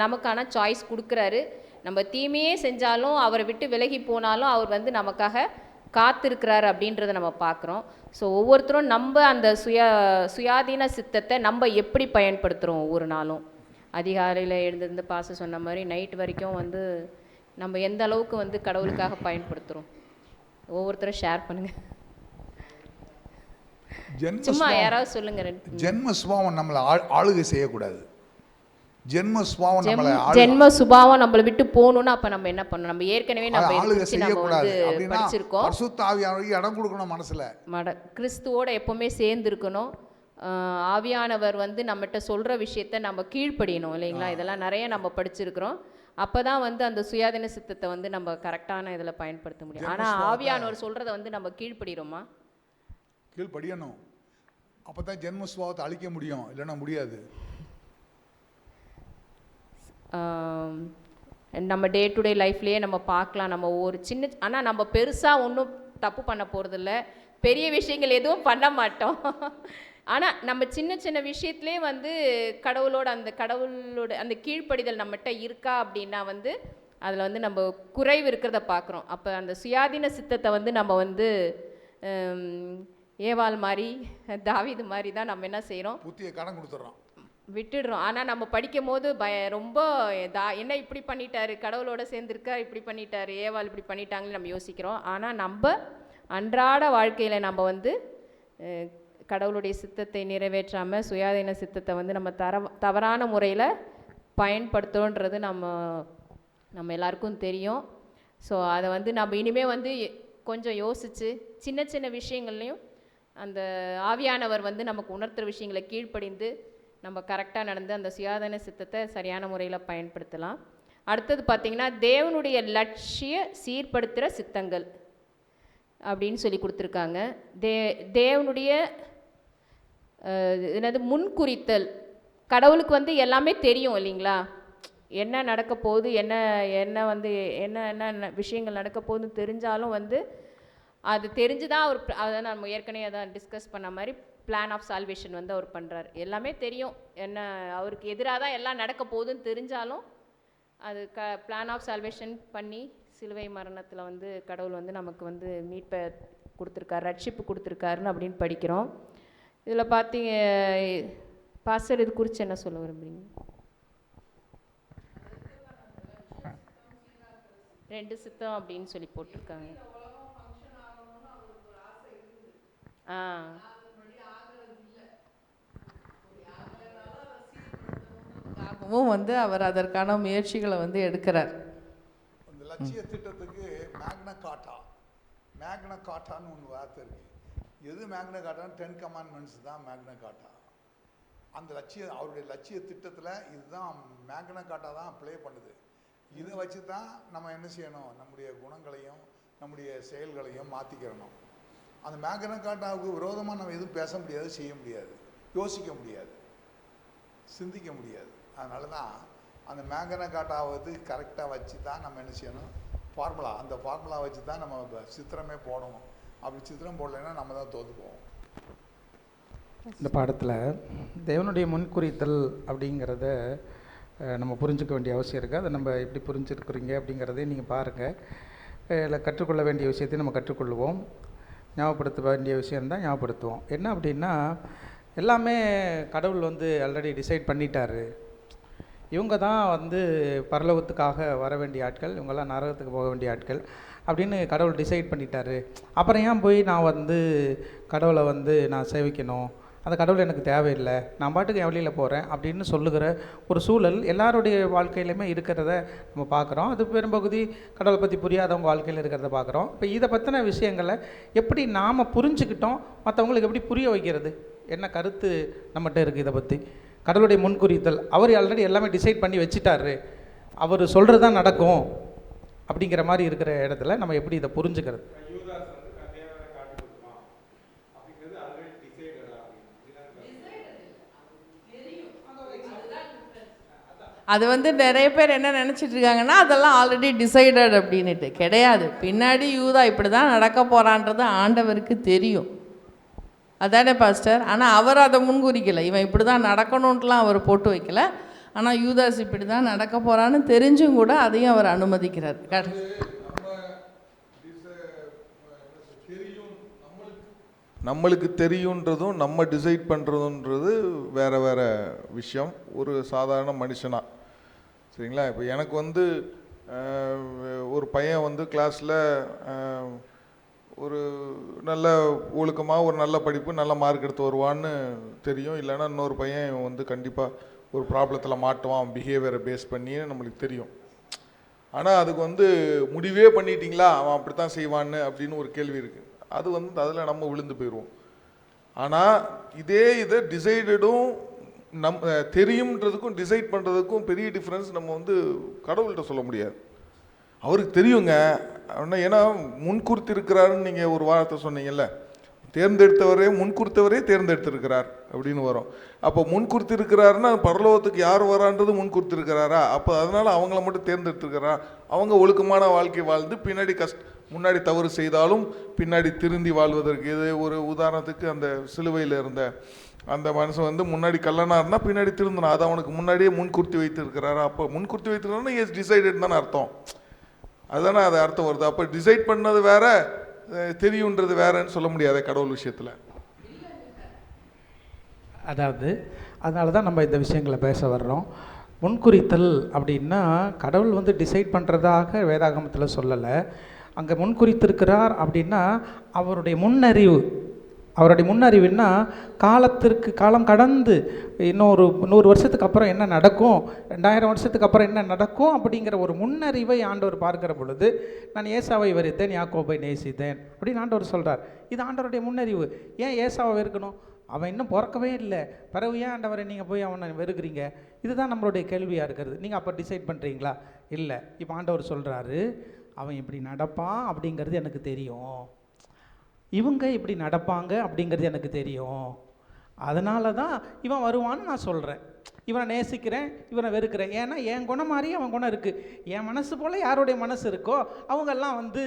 Speaker 1: நமக்கான சாய்ஸ் கொடுக்குறாரு. நம்ம தீமையே செஞ்சாலும், அவரை விட்டு விலகி போனாலும் அவர் வந்து நமக்காக காத்திருக்கிறாரு அப்படின்றத நம்ம பார்க்குறோம். ஸோ ஒவ்வொருத்தரும் நம்ம அந்த சுயாதீன சித்தத்தை நம்ம எப்படி பயன்படுத்துகிறோம்? ஒவ்வொரு நாளும் அதிகாலையில் எழுந்திருந்து பாச சொன்ன மாதிரி நைட் வரைக்கும் வந்து நம்ம எந்த அளவுக்கு வந்து கடவுளுக்காக பயன்படுத்துகிறோம்? ஒவ்வொருத்தரும் ஷேர் பண்ணுங்க. சும்மா யாராவது சொல்லுங்க.
Speaker 3: ஜென்ம சுபாவம் நம்மளை ஆளுகை செய்யக்கூடாது. ஜென்ம சுபாவம் நம்மளை
Speaker 1: ஜென்ம சுபாவம் நம்மளை விட்டு போகணும்னா அப்ப நம்ம என்ன பண்ணணும்? நம்ம ஏற்கனவே நம்ம இதை
Speaker 3: ஆளுக
Speaker 1: குறித்து நம்ம
Speaker 3: செய்யக்கூடாது
Speaker 1: வந்து
Speaker 3: அப்படின்னா
Speaker 1: படிச்சிருக்கோம்.
Speaker 3: பரிசுத்த ஆவியானவருக்கு இடம் கொடுக்கணும் மனசுல.
Speaker 1: கிறிஸ்துவோட எப்பவுமே சேர்ந்து இருக்கணும். ஆவியானவர் வந்து நம்மகிட்ட சொல்ற விஷயத்த நம்ம கீழ்ப்படியணும் இல்லைங்களா? இதெல்லாம் நிறைய நம்ம படிச்சிருக்கிறோம். அப்பதான் வந்து அந்த சுயாதீன சித்தத்தை வந்து நம்ம கரெக்டான இதுல பயன்படுத்த முடியும். ஆனா ஆவியானவர் சொல்றதை வந்து நம்ம கீழ்ப்படிறோமா?
Speaker 3: கீழ்ப்படியணும். அப்பதான் ஜென்ம சுபாவத்தை அழிக்க முடியும், இல்லைன்னா முடியாது.
Speaker 1: நம்ம டே டு டே லைஃப்லேயே நம்ம பார்க்கலாம். நம்ம ஒரு சின்ன, ஆனால் நம்ம பெருசாக ஒன்றும் தப்பு பண்ண போகிறதில்ல, பெரிய விஷயங்கள் எதுவும் பண்ண மாட்டோம். ஆனால் நம்ம சின்ன சின்ன விஷயத்துலேயே வந்து கடவுளோட அந்த கீழ்ப்படிதல் நம்மகிட்ட இருக்கா அப்படின்னா வந்து அதில் வந்து நம்ம குறைவு இருக்கிறத பார்க்குறோம். அப்போ அந்த சுயாதீன சித்தத்தை வந்து நம்ம வந்து ஏவாள் மாதிரி தாவீது மாதிரி தான் நம்ம என்ன செய்கிறோம்,
Speaker 3: புத்தியை கடன் கொடுத்துட்றோம்,
Speaker 1: விட்டுடுறோம். ஆனால் நம்ம படிக்கும் போது ரொம்ப என்ன இப்படி பண்ணிட்டாரு, கடவுளோட சேர்ந்துருக்கா இப்படி பண்ணிட்டாரு, ஏவாள் இப்படி பண்ணிட்டாங்கன்னு நம்ம யோசிக்கிறோம். ஆனால் நம்ம அன்றாட வாழ்க்கையில் நம்ம வந்து கடவுளுடைய சித்தத்தை நிறைவேற்றாமல் சுயாதீன சித்தத்தை வந்து நம்ம தவறான முறையில் பயன்படுத்துகிறோன்றது நம்ம எல்லாருக்கும் தெரியும். ஸோ அதை வந்து நம்ம இனிமேல் வந்து கொஞ்சம் யோசித்து சின்ன சின்ன விஷயங்கள்லையும் அந்த ஆவியானவர் வந்து நமக்கு உணர்த்துகிற விஷயங்களை கீழ்ப்படிந்து நம்ம கரெக்டாக நடந்து அந்த சுயாதீன சித்தத்தை சரியான முறையில் பயன்படுத்தலாம். அடுத்தது பார்த்திங்கன்னா தேவனுடைய லட்சிய சீர்படுத்துகிற சித்தங்கள் அப்படின்னு சொல்லி கொடுத்துருக்காங்க. தேவனுடைய என்னது முன்குறித்தல். கடவுளுக்கு வந்து எல்லாமே தெரியும் இல்லைங்களா? என்ன நடக்க போகுது, என்ன வந்து என்ன விஷயங்கள் நடக்க போகுதுன்னு தெரிஞ்சாலும் வந்து அது தெரிஞ்சுதான் அதை நம்ம ஏற்கனவே அதான் டிஸ்கஸ் பண்ண மாதிரி பிளான் ஆஃப் சால்வேஷன் வந்து அவர் பண்ணுறார். எல்லாமே தெரியும், என்ன அவருக்கு எதிராக தான் எல்லாம் நடக்க போகுதுன்னு தெரிஞ்சாலும் அது பிளான் ஆஃப் சால்வேஷன் பண்ணி சிலுவை மரணத்தில் வந்து கடவுள் வந்து நமக்கு வந்து மீட்பை கொடுத்துருக்காரு, ரட்சிப்பு கொடுத்துருக்காருன்னு அப்படின்னு படிக்கிறோம். இதில் பார்த்தீங்க பாஸ்டர், இது குறித்து என்ன சொல்ல விரும்புறீங்க? 2 சித்தம் அப்படின்னு சொல்லி போட்டிருக்காங்க.
Speaker 2: வந்து அவர் அதற்கான முயற்சிகளை வந்து எடுக்கிறார்.
Speaker 3: அந்த லட்சிய திட்டத்துக்கு மேக்னா காட்டான்னு ஒன்று வார்த்தை இருக்கு. எது மேக்னா காட்டான்னு 10 கமாண்ட்மெண்ட்ஸ் தான் மேக்னா காட்டா. அந்த அவருடைய லட்சிய திட்டத்தில் இதுதான் மேக்னா காட்டா தான் ப்ளே பண்ணுது. இதை வச்சு தான் நம்ம என்ன செய்யணும், நம்முடைய குணங்களையும் நம்முடைய செயல்களையும் மாற்றிக்கிறணும். அந்த மேக்னா காட்டாவுக்கு விரோதமாக நம்ம எதுவும் பேச முடியாது, செய்ய முடியாது, யோசிக்க முடியாது, சிந்திக்க முடியாது. அதனால தான் அந்த மேக்னா காட்டாவை வந்து கரெக்டாக வச்சு தான் நம்ம என்ன செய்யணும், அந்த ஃபார்முலா வச்சு தான் நம்ம சித்திரமே போடணும். அப்படி சித்திரம் போடலைன்னா நம்ம தான் தோற்று போவோம்.
Speaker 4: இந்த பாடத்தில் தேவனுடைய முன்குறித்தல் அப்படிங்கிறத நம்ம புரிஞ்சுக்க வேண்டிய அவசியம் இருக்குது. அதை நம்ம எப்படி புரிஞ்சுருக்குறீங்க அப்படிங்கிறதையும் நீங்கள் பாருங்கள். இல்லை கற்றுக்கொள்ள வேண்டிய விஷயத்தையும் நம்ம கற்றுக்கொள்வோம், ஞாபகப்படுத்த வேண்டிய விஷயந்தான் ஞாபகப்படுத்துவோம். என்ன அப்படின்னா, எல்லாமே கடவுள் வந்து ஆல்ரெடி டிசைட் பண்ணிட்டார். இவங்க தான் வந்து பரலோகத்துக்காக வர வேண்டிய ஆட்கள், இவங்கெல்லாம் நரகத்துக்கு போக வேண்டிய ஆட்கள் அப்படின்னு கடவுள் டிசைட் பண்ணிட்டாரு. அப்புறம் ஏன் போய் நான் வந்து கடவுளை வந்து நான் சேவிக்கணும், அந்த கடவுள் எனக்கு தேவையில்லை, நான் பாட்டுக்கு என் வழியில் போகிறேன் அப்படின்னு சொல்லுகிற ஒரு சூழல் எல்லாருடைய வாழ்க்கையிலுமே இருக்கிறத நம்ம பார்க்குறோம். அது பெரும்பகுதி கடவுளை பற்றி புரியாதவங்க வாழ்க்கையில் இருக்கிறத பார்க்குறோம். இப்போ இதை பற்றின விஷயங்களை எப்படி நாம் புரிஞ்சுக்கிட்டோம், மற்றவங்களுக்கு எப்படி புரிய வைக்கிறது, என்ன கருத்து நம்மகிட்ட இருக்குது இதை பற்றி? கடவுளுடைய முன்குறித்தல், அவர் ஆல்ரெடி எல்லாமே டிசைட் பண்ணி வச்சுட்டாரு, அவர் சொல்கிறது தான் நடக்கும் அப்படிங்கிற மாதிரி இருக்கிற இடத்துல நம்ம எப்படி இதை புரிஞ்சுக்கிறது?
Speaker 2: அது வந்து நிறைய பேர் என்ன நினச்சிட்டு இருக்காங்கன்னா அதெல்லாம் ஆல்ரெடி டிசைடட் அப்படின்ட்டு. கிடையாது. பின்னாடி யூதா இப்படி தான் நடக்க போகிறான்றது ஆண்டவருக்கு தெரியும். அதானே பாஸ்டர்? ஆனால் அவர் அதை முன்குறிக்கலை, இவன் இப்படி தான் நடக்கணுன்ட்டுலாம் அவர் போட்டு வைக்கல. ஆனால் யூதாஸ் இப்படி தான் நடக்க போகிறான்னு தெரிஞ்சும் கூட அதையும் அவர் அனுமதிக்கிறார்.
Speaker 7: நம்மளுக்கு தெரியுன்றதும் நம்ம டிசைட் பண்ணுறதுன்றது வேறு வேறு விஷயம். ஒரு சாதாரண மனுஷனா சரிங்களா? இப்போ எனக்கு வந்து ஒரு பையன் வந்து கிளாஸில் ஒரு நல்ல ஒழுக்கமாக ஒரு நல்ல படிப்பு நல்ல மார்க் எடுத்து வருவான்னு தெரியும். இல்லைன்னா இன்னொரு பையன் வந்து கண்டிப்பாக ஒரு ப்ராப்ளத்தில் மாட்டுவான் பிஹேவியரை பேஸ் பண்ணி நம்மளுக்கு தெரியும். ஆனால் அதுக்கு வந்து முடிவே பண்ணிட்டீங்களா அவன் அப்படி தான் செய்வான்னு அப்படின்னு ஒரு கேள்வி இருக்குது. அது வந்து அதில் நம்ம விழுந்து போயிடுவோம். ஆனால் இதை டிசைடடும் தெரியும்ன்றதுக்கும் டிசைட் பண்ணுறதுக்கும் பெரிய டிஃப்ரென்ஸ் நம்ம வந்து கடவுள்கிட்ட சொல்ல முடியாது. அவருக்கு தெரியுங்க. ஏன்னா முன்குறித்து இருக்கிறாருன்னு நீங்கள் ஒரு வார்த்தை சொன்னீங்கல்ல, முன்குறித்தவரே தேர்ந்தெடுத்திருக்கிறார் அப்படின்னு வரும். அப்போ முன்குறித்து இருக்கிறாருன்னா பரலோகத்துக்கு யார் வரான்றது முன்குறித்து இருக்கிறாரா? அப்போ அதனால் அவங்கள மட்டும் தேர்ந்தெடுத்துருக்கிறா. அவங்க ஒழுக்கமான வாழ்க்கை வாழ்ந்து பின்னாடி முன்னாடி தவறு செய்தாலும் பின்னாடி திருந்தி வாழ்வதற்கு. இது ஒரு உதாரணத்துக்கு அந்த சிலுவையில் இருந்த அந்த மனுஷன் வந்து முன்னாடி கல்லனாக இருந்தால் பின்னாடி திருந்தணும். அது அவனுக்கு முன்னாடியே முன்குறித்து வைத்திருக்கிறாரா? அப்போ முன்குறித்து வைத்திருக்கா எஸ் டிசைடட் தானே அர்த்தம். அதுதானே அது அர்த்தம் வருது. அப்போ டிசைட் பண்ணது வேற, தெரியுன்றது வேறன்னு சொல்ல முடியாத கடவுள் விஷயத்தில்.
Speaker 4: அதாவது அதனால தான் நம்ம இந்த விஷயங்களை பேச வர்றோம். முன்குறித்தல் அப்படின்னா கடவுள் வந்து டிசைட் பண்ணுறதாக வேதாகமத்தில் சொல்லலை. அங்கே முன்குறித்திருக்கிறார் அப்படின்னா அவருடைய முன்னறிவுன்னா காலம் கடந்து இன்னொரு 100 வருஷத்துக்கு அப்புறம் என்ன நடக்கும், 2000 வருஷத்துக்கு அப்புறம் என்ன நடக்கும் அப்படிங்கிற ஒரு முன்னறிவை ஆண்டவர் பார்க்கிற பொழுது, நான் ஏசாவை வெறுத்தேன் யாக்கோபை நேசித்தேன் அப்படின்னு ஆண்டவர் சொல்கிறார். இது ஆண்டவருடைய முன்னறிவு. ஏன் ஏசாவை வெறுக்கணும்? அவன் இன்னும் பிறக்கவே இல்லை, பிறகு ஏன் ஆண்டவரை நீங்கள் போய் அவனை வெறுக்கிறீங்க? இதுதான் நம்மளுடைய கேள்வியாக இருக்கிறது. நீங்கள் அப்போ டிசைட் பண்ணுறீங்களா? இல்லை. இப்போ ஆண்டவர் சொல்கிறாரு, அவன் இப்படி நடப்பான் அப்படிங்கிறது எனக்கு தெரியும், இவங்க இப்படி நடப்பாங்க அப்படிங்கிறது எனக்கு தெரியும், அதனால தான் இவன் வருவான்னு நான் சொல்கிறேன். இவனை நேசிக்கிறேன், இவனை வெறுக்கிறேன். ஏன்னா என் குணம் மாதிரி அவன் குணம் இருக்குது. என் மனசு போல் யாருடைய மனசு இருக்கோ அவங்கெல்லாம் வந்து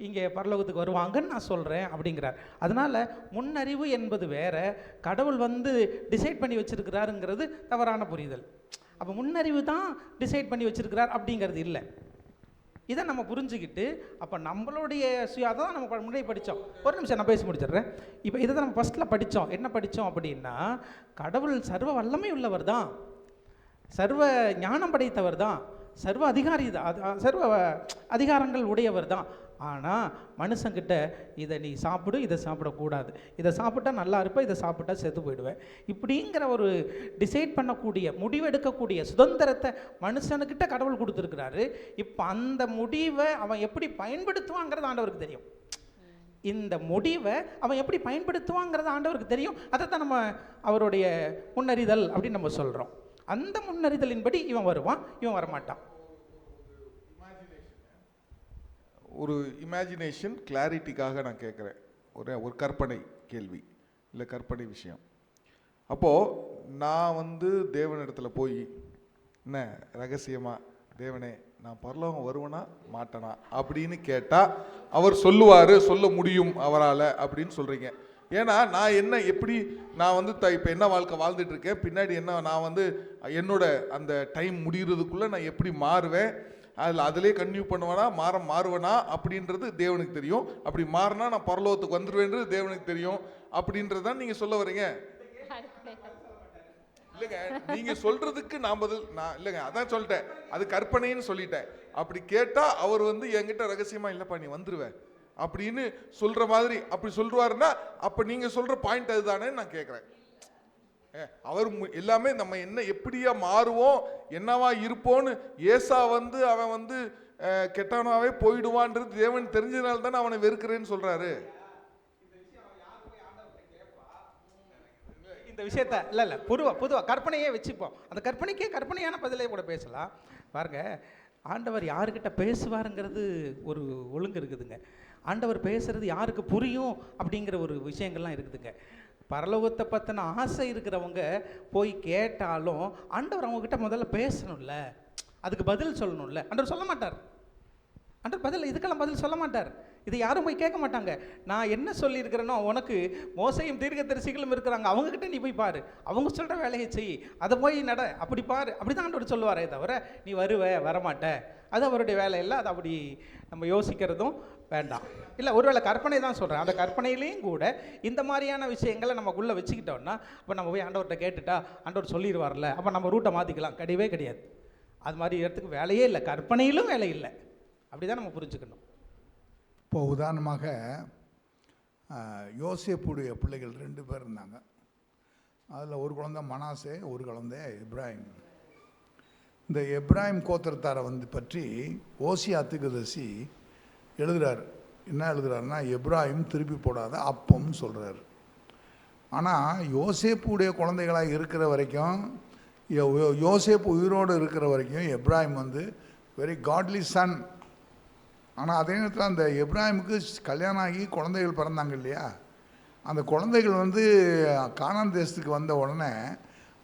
Speaker 4: இங்கே பரலோகத்துக்கு வருவாங்கன்னு நான் சொல்கிறேன் அப்படிங்கிறார். அதனால் முன்னறிவு என்பது வேறு, கடவுள் வந்து டிசைட் பண்ணி வச்சுருக்கிறாருங்கிறது தவறான புரிதல். அப்போ முன்னறிவு தான் டிசைட் பண்ணி வச்சுருக்கிறார் அப்படிங்கிறது இல்லை. இதை நம்ம புரிஞ்சுக்கிட்டு அப்போ நம்மளுடைய அதான் நம்ம முன்னாடி படித்தோம். ஒரு நிமிஷம் நான் பேசி முடிச்சிடுறேன். இப்போ இதை தான் நம்ம ஃபஸ்ட்டில் படித்தோம். என்ன படித்தோம் அப்படின்னா, கடவுள் சர்வ வல்லமை உள்ளவர் தான், சர்வ ஞானம் படைத்தவர் தான், சர்வ அதிகாரங்கள் உடையவர் தான். ஆனால் மனுஷங்கிட்ட இதை நீ சாப்பிடு, இதை சாப்பிடக்கூடாது, இதை சாப்பிட்டா நல்லா இருப்ப, இதை சாப்பிட்டா செத்து போயிடுவேன், இப்படிங்கிற ஒரு டிசைட் பண்ணக்கூடிய முடிவெடுக்கக்கூடிய சுதந்திரத்தை மனுஷனுக்கிட்ட கடவுள் கொடுத்துருக்கிறாரு. இப்போ அந்த முடிவை அவன் எப்படி பயன்படுத்துவாங்கிறது ஆண்டவருக்கு தெரியும். இந்த முடிவை அவன் எப்படி பயன்படுத்துவாங்கிறது ஆண்டவருக்கு தெரியும். அதை தான் நம்ம அவருடைய முன்னறிதல் அப்படின்னு நம்ம சொல்கிறோம். அந்த முன்னறிதலின்படி இவன் வருவான், இவன் வரமாட்டான்.
Speaker 7: ஒரு இமேஜினேஷன் கிளாரிட்டிக்காக நான் கேட்குறேன். ஒரு கற்பனை கேள்வி இல்லை கற்பனை விஷயம். அப்போது நான் வந்து தேவனிடத்தில் போய் என்ன ரகசியமாக, தேவனே நான் பரலோகம் வருவேனா மாட்டேனா அப்படின்னு கேட்டால் அவர் சொல்ல முடியும் அவரால் அப்படின்னு சொல்கிறீங்க. ஏன்னா நான் என்ன எப்படி நான் வந்து இப்போ என்ன வாழ்க்கை வாழ்ந்துட்டுருக்கேன், பின்னாடி என்ன நான் வந்து என்னோட அந்த டைம் முடிகிறதுக்குள்ளே நான் எப்படி மாறுவேன், அதிலே கன்டினியூ பண்ணுவேனா மாறுவேனா அப்படின்றது தேவனுக்கு தெரியும். அப்படி மாறினா நான் பரலோகத்துக்கு வந்துடுவேன்றது தேவனுக்கு தெரியும். அப்படின்றது தான் நீங்கள் சொல்ல வரீங்க இல்லைங்க? நீங்கள் சொல்கிறதுக்கு நான் இல்லைங்க, அதான் சொல்லிட்டேன், அது கற்பனைன்னு சொல்லிட்டேன். அப்படி கேட்டால் அவர் வந்து என்கிட்ட ரகசியமாக இல்லைப்பா நீ வந்துடுவேன் அப்படின்னு சொல்கிற மாதிரி அப்படி சொல்லுவாருன்னா அப்போ நீங்கள் சொல்கிற பாயிண்ட் அதுதானே நான் கேட்குறேன். அவர் எல்லாமே நம்ம என்ன எப்படியா மாறுவோம், என்னவா இருப்போன்னு ஏசா வந்து அவன் வந்து கெட்டவனாவே போயிடுவான்றது தேவன் தெரிஞ்சதுனால தானே அவனை வெறுக்கிறேன்னு சொல்றாரு.
Speaker 4: இந்த விஷயத்த இல்லை பொதுவாக கற்பனையே வச்சுப்போம். அந்த கற்பனையான பதிலே கூட பேசலாம். பாருங்க, ஆண்டவர் யாருக்கிட்ட பேசுவாருங்கிறது ஒரு ஒழுங்கு இருக்குதுங்க. ஆண்டவர் பேசுறது யாருக்கு புரியும் அப்படிங்கிற ஒரு விஷயங்கள்லாம் இருக்குதுங்க. பரலோகத்தை பற்றின ஆசை இருக்கிறவங்க போய் கேட்டாலும் ஆண்டவர் அவங்கக்கிட்ட முதல்ல பேசணும்ல, அதுக்கு பதில் சொல்லணும்ல. ஆண்டவர் சொல்ல மாட்டார். ஆண்டவர் இதுக்கெல்லாம் பதில் சொல்ல மாட்டார். இதை யாரும் போய் கேட்க மாட்டாங்க. நான் என்ன சொல்லியிருக்கிறேனோ, உனக்கு மோசையும் தீர்க்கதரிசிகளும் இருக்கிறாங்க, அவங்கக்கிட்ட நீ போய் பாரு, அவங்க சொல்கிற வேலையை செய், அதை போய் நட, அப்படி பாரு, அப்படி தான் ஆண்டவர் சொல்லுவாரே தவிர நீ வரமாட்ட, அது அவருடைய வேலை இல்லை. அது அப்படி நம்ம யோசிக்கிறதும் வேண்டாம். இல்லை, ஒருவேளை கற்பனை தான் சொல்கிறேன். அந்த கற்பனையிலையும் கூட இந்த மாதிரியான விஷயங்களை நமக்குள்ளே வச்சுக்கிட்டோம்னா இப்போ நம்ம போய் ஆண்டவர்கிட்ட கேட்டுட்டா ஆண்டவர் சொல்லிடுவார்ல, அப்போ நம்ம ரூட்டை மாற்றிக்கலாம். கிடையாது. அது மாதிரி இடத்துக்கு வேலையே இல்லை, கற்பனையிலும் வேலை இல்லை. அப்படி தான் நம்ம புரிஞ்சுக்கணும்.
Speaker 3: இப்போ உதாரணமாக யோசேப்புடைய பிள்ளைகள் 2 பேர் இருந்தாங்க. அதில் ஒரு குழந்தை மனாசே, ஒரு குழந்தை எப்ராஹிம். இந்த எப்ராஹிம் கோத்திரத்தாரை பற்றி ஓசியா தீர்க்கதரிசி எழுதுகிறார். என்ன எழுதுகிறாருன்னா, எப்ராஹிம் திருப்பி போடாத அப்பம்னு சொல்கிறார். ஆனால் யோசேப்புடைய குழந்தைகளாக இருக்கிற வரைக்கும், யோசேப்பு உயிரோடு இருக்கிற வரைக்கும் எப்ராஹிம் வெரி காட்லி சன். ஆனால் அதே நேரத்தில் அந்த எப்ராஹிமுக்கு கல்யாணம் ஆகி குழந்தைகள் பிறந்தாங்க இல்லையா, அந்த குழந்தைகள் கானான் தேசத்துக்கு வந்த உடனே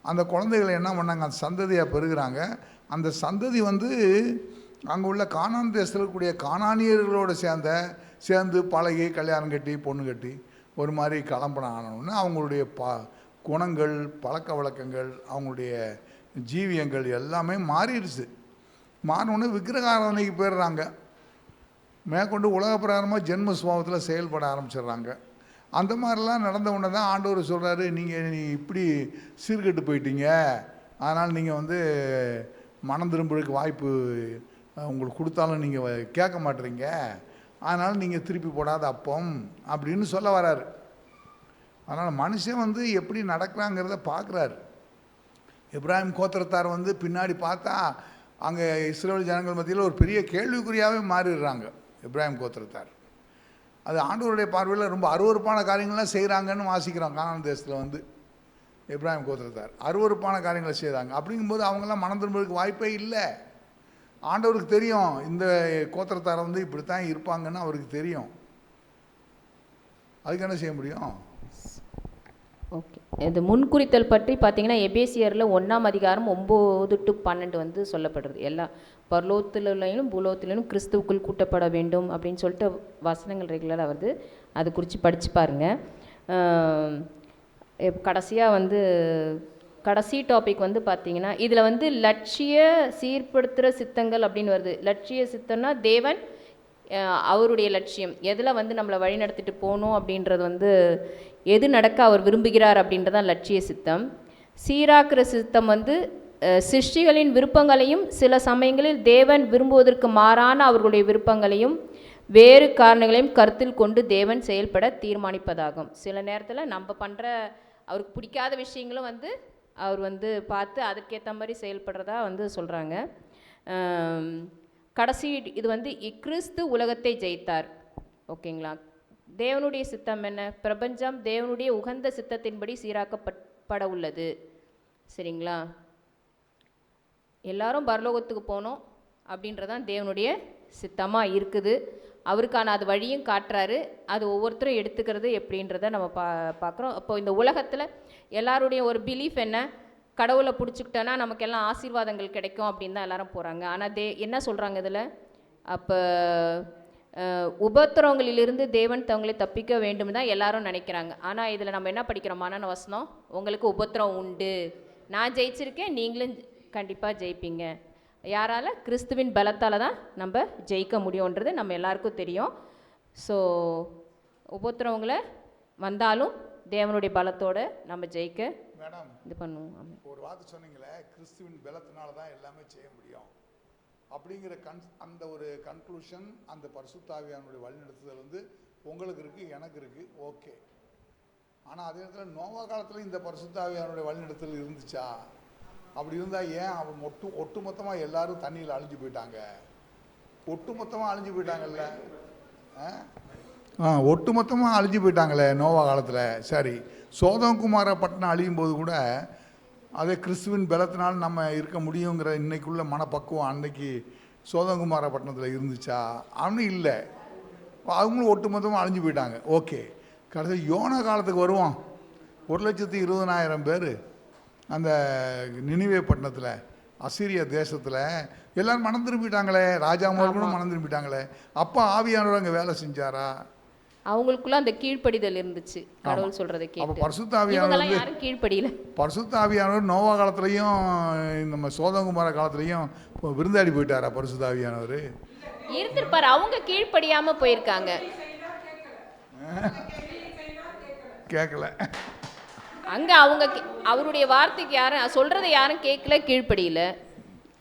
Speaker 3: அந்த குழந்தைகளை என்ன பண்ணாங்க, அந்த சந்ததியாக பெறுகிறாங்க. அந்த சந்ததி அங்கே உள்ள கானான் தேசத்தில் இருக்கக்கூடிய கானானியர்களோடு சேர்ந்து பழகி கல்யாணம் கட்டி பொண்ணு கட்டி ஒரு மாதிரி கலம்பன ஆனோன்னு அவங்களுடைய குணங்கள், பழக்க வழக்கங்கள், அவங்களுடைய ஜீவியங்கள் எல்லாமே மாறிடுச்சு. மாறினோடனே விக்கிரக ஆராதனைக்கு போயிடுறாங்க. மேற்கொண்டு உலக பிரகாரமாக ஜென்ம சுபாவத்தில் செயல்பட ஆரம்பிச்சிடுறாங்க. அந்த மாதிரிலாம் நடந்த உடனே தான் ஆண்டவர் சொல்கிறாரு, நீ இப்படி சீர்கெட்டு போயிட்டீங்க, அதனால் நீங்கள் மனம் திரும்புறதுக்கு வாய்ப்பு உங்களுக்கு கொடுத்தாலும் நீங்கள் கேட்க மாட்டேறீங்க, அதனால் நீங்கள் திருப்பி போடாத அப்பம் அப்படின்னு சொல்ல வராரு. அதனால் மனுஷன் எப்படி நடக்கிறாங்கிறத பார்க்குறாரு. எப்ராஹிம் கோத்திரத்தார் பின்னாடி பார்த்தா அங்கே இஸ்ரேல் ஜனங்கள் மத்தியில் ஒரு பெரிய கேள்விக்குறியாகவே மாறிடுறாங்க எப்ராஹிம் கோத்திரத்தார். அது ஆண்டவருடைய பார்வையில் ரொம்ப அருவருப்பான காரியங்கள்லாம் செய்கிறாங்கன்னு வாசிக்கிறோம். கானான் தேசத்தில் எப்ராஹிம் கோத்திரத்தார் அருவருப்பான காரியங்களை செய்கிறாங்க. அப்படிங்கும்போது அவங்களாம் மனம் திரும்புறதுக்கு வாய்ப்பே இல்லை. ஆண்டவருக்கு தெரியும் இந்த கோத்திரத்தாரை இப்படித்தான் இருப்பாங்கன்னு அவருக்கு தெரியும். அதுக்கு என்ன செய்ய முடியும்?
Speaker 1: ஓகே, இது முன்குறித்தல் பற்றி பார்த்தீங்கன்னா எபேசியரில் 1ஆம் அதிகாரம் 9 to 12 சொல்லப்படுறது. எல்லா பரலோகத்திலும் பூலோகத்திலும் கிறிஸ்துவுக்குள் கூட்டப்பட வேண்டும் அப்படின்னு சொல்லிட்டு வசனங்கள் ரெகுலராக வருது. அது குறித்து படித்து பாருங்கள். கடைசியாக கடைசி டாபிக் பார்த்தீங்கன்னா இதில் லட்சிய சீர்படுத்துகிற சித்தங்கள் அப்படின்னு வருது. லட்சிய சித்தம்னா தேவன் அவருடைய லட்சியம் எதில் நம்மளை வழி நடத்திட்டு போகணும் அப்படின்றது எது நடக்க அவர் விரும்புகிறார் அப்படின்றதான் லட்சிய சித்தம். சீராக்கிற சித்தம் சிருஷ்டிகளின் விருப்பங்களையும் சில சமயங்களில் தேவன் விரும்புவதற்கு மாறான அவர்களுடைய விருப்பங்களையும் வேறு காரணங்களையும் கருத்தில் கொண்டு தேவன் செயல்பட தீர்மானிப்பதாகும். சில நேரத்தில் நம்ம பண்ணுற அவருக்கு பிடிக்காத விஷயங்களும் அவர் பார்த்து அதுக்கேற்ற மாதிரி செயல்படுறதா சொல்கிறாங்க. கடைசி இது கிறிஸ்து உலகத்தை ஜெயித்தார். ஓகேங்களா? தேவனுடைய சித்தம் என்ன? பிரபஞ்சம் தேவனுடைய உகந்த சித்தத்தின்படி சீராக்கப்பட உள்ளது. சரிங்களா? எல்லாரும் பரலோகத்துக்கு போகணும் அப்படின்றதான் தேவனுடைய சித்தமாக இருக்குது. அவருக்கான அது வழியும் காட்டுறாரு. அது ஒவ்வொருத்தரும் எடுத்துக்கிறது எப்படின்றத நம்ம பார்க்குறோம். அப்போ இந்த உலகத்தில் எல்லாருடைய ஒரு பிலீஃப் என்ன? கடவுளை பிடிச்சிக்கிட்டோன்னா நமக்கெல்லாம் ஆசீர்வாதங்கள் கிடைக்கும் அப்படின்னு தான் எல்லாரும் போகிறாங்க. ஆனால் என்ன சொல்கிறாங்க இதில்? அப்போ உபத்திரவங்களிலிருந்து தேவன் தங்களை தப்பிக்க வேண்டும் தான் எல்லாரும் நினைக்கிறாங்க. ஆனால் இதில் நம்ம என்ன படிக்கிறோம்? மனன வசனம், உங்களுக்கு உபத்திரம் உண்டு, நான் ஜெயிச்சிருக்கேன், நீங்களும் கண்டிப்பாக ஜெயிப்பீங்க. யாரால்? கிறிஸ்துவின் பலத்தால் தான் நம்ம ஜெயிக்க முடியுன்றது நம்ம எல்லாருக்கும் தெரியும். ஸோ உபத்திரவங்களை வந்தாலும் தேவனுடைய பலத்தோடு நம்ம ஜெயிக்க
Speaker 3: மேடம்
Speaker 1: இது பண்ணுவோம்.
Speaker 3: ஒரு வார்த்தை சொன்னீங்களே, கிறிஸ்துவின் பலத்தினால தான் எல்லாமே செய்ய முடியும் அப்படிங்கிற அந்த ஒரு கன்க்ளூஷன், அந்த பரிசுத்தாவியானுடைய வழிநடத்துதல் உங்களுக்கு இருக்குது, எனக்கு இருக்குது, ஓகே. ஆனால் அதே நேரத்தில் நோவா காலத்தில் இந்த பரிசுத்தாவியானுடைய வழிநடத்துதல் இருந்துச்சா? அப்படி இருந்தால் ஏன் அவன் ஒட்டுமொத்தமாக எல்லாரும் தண்ணியில் அழிஞ்சு போயிட்டாங்க? ஒட்டுமொத்தமாக அழிஞ்சு போயிட்டாங்கல்ல, ஒட்டுமொத்தமாக அழிஞ்சு போயிட்டாங்களே நோவா காலத்தில். சரி, சோதம் பட்டணம் அழியும் போது கூட அதே கிறிஸ்துவின் பலத்தினால் நம்ம இருக்க முடியுங்கிற இன்னைக்குள்ள மனப்பக்குவம் அன்னைக்கு சோதம் பட்டணத்தில் இருந்துச்சா? அவனு இல்லை, அவங்களும் ஒட்டுமொத்தமாக அழிஞ்சு போயிட்டாங்க. ஓகே, கடைசி யோனா காலத்துக்கு வருவோம். 1,20,000 பேர் அந்த நினிவே பட்டணத்தில் அசீரிய தேசத்தில் எல்லோரும் மனம் திரும்பிட்டாங்களே, ராஜா முதல்களும் மனம் திரும்பிட்டாங்களே. அப்போ ஆவியானவர் அங்கே வேலை செஞ்சாரா?
Speaker 1: அவங்களுக்குள்ள அந்த கீழ்ப்படிதல் இருந்துச்சு, கடவுள் சொல்றதை கேட்டு.
Speaker 3: பரிசுத்த ஆவியானவர்
Speaker 1: யாரும் கீழ்ப்படியல.
Speaker 3: பரிசுத்த ஆவியானவர் நோவா காலத்துலையும் நம்ம சோதங்குமார காலத்துலையும் விருந்தாடி போயிட்டாரா? பரிசுத்த ஆவியானவர்
Speaker 1: இருந்திருப்பாரு, அவங்க கீழ்ப்படியாம போயிருக்காங்க.
Speaker 3: கேட்கல
Speaker 1: அங்க அவங்க அவருடைய வார்த்தைக்கு யாரும் சொல்றதை யாரும் கேட்கல, கீழ்ப்படியில.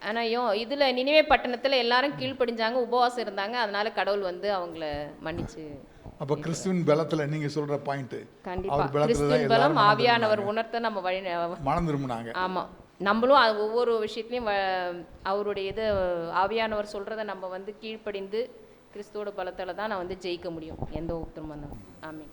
Speaker 1: ஆனால் இதுல நினிவே பட்டணத்துல எல்லாரும் கீழ்ப்படிஞ்சாங்க, உபவாசம் இருந்தாங்க. அதனால கடவுள் அவங்கள மன்னிச்சு
Speaker 3: அப்போ கிறிஸ்துவின் பலத்தில் நீங்கள் சொல்கிற பாயிண்ட்டு
Speaker 1: கண்டிப்பா
Speaker 3: அவர் பலத்தில் தான்
Speaker 1: கிறிஸ்துவின் பலம்
Speaker 3: எல்லாரும்
Speaker 1: ஆவியானவர் உணர்த்த நம்ம வழி
Speaker 3: மனம் திரும்பினாங்க.
Speaker 1: ஆமாம், நம்மளும் அது ஒவ்வொரு விஷயத்துலையும் அவருடைய இது ஆவியானவர் சொல்கிறத நம்ம வந்து கீழ்ப்படிந்து கிறிஸ்துவோட பலத்தால் தான் நான் வந்து ஜெயிக்க முடியும் எந்த ஒருத்தரும் வந்தாலும். ஆமென்.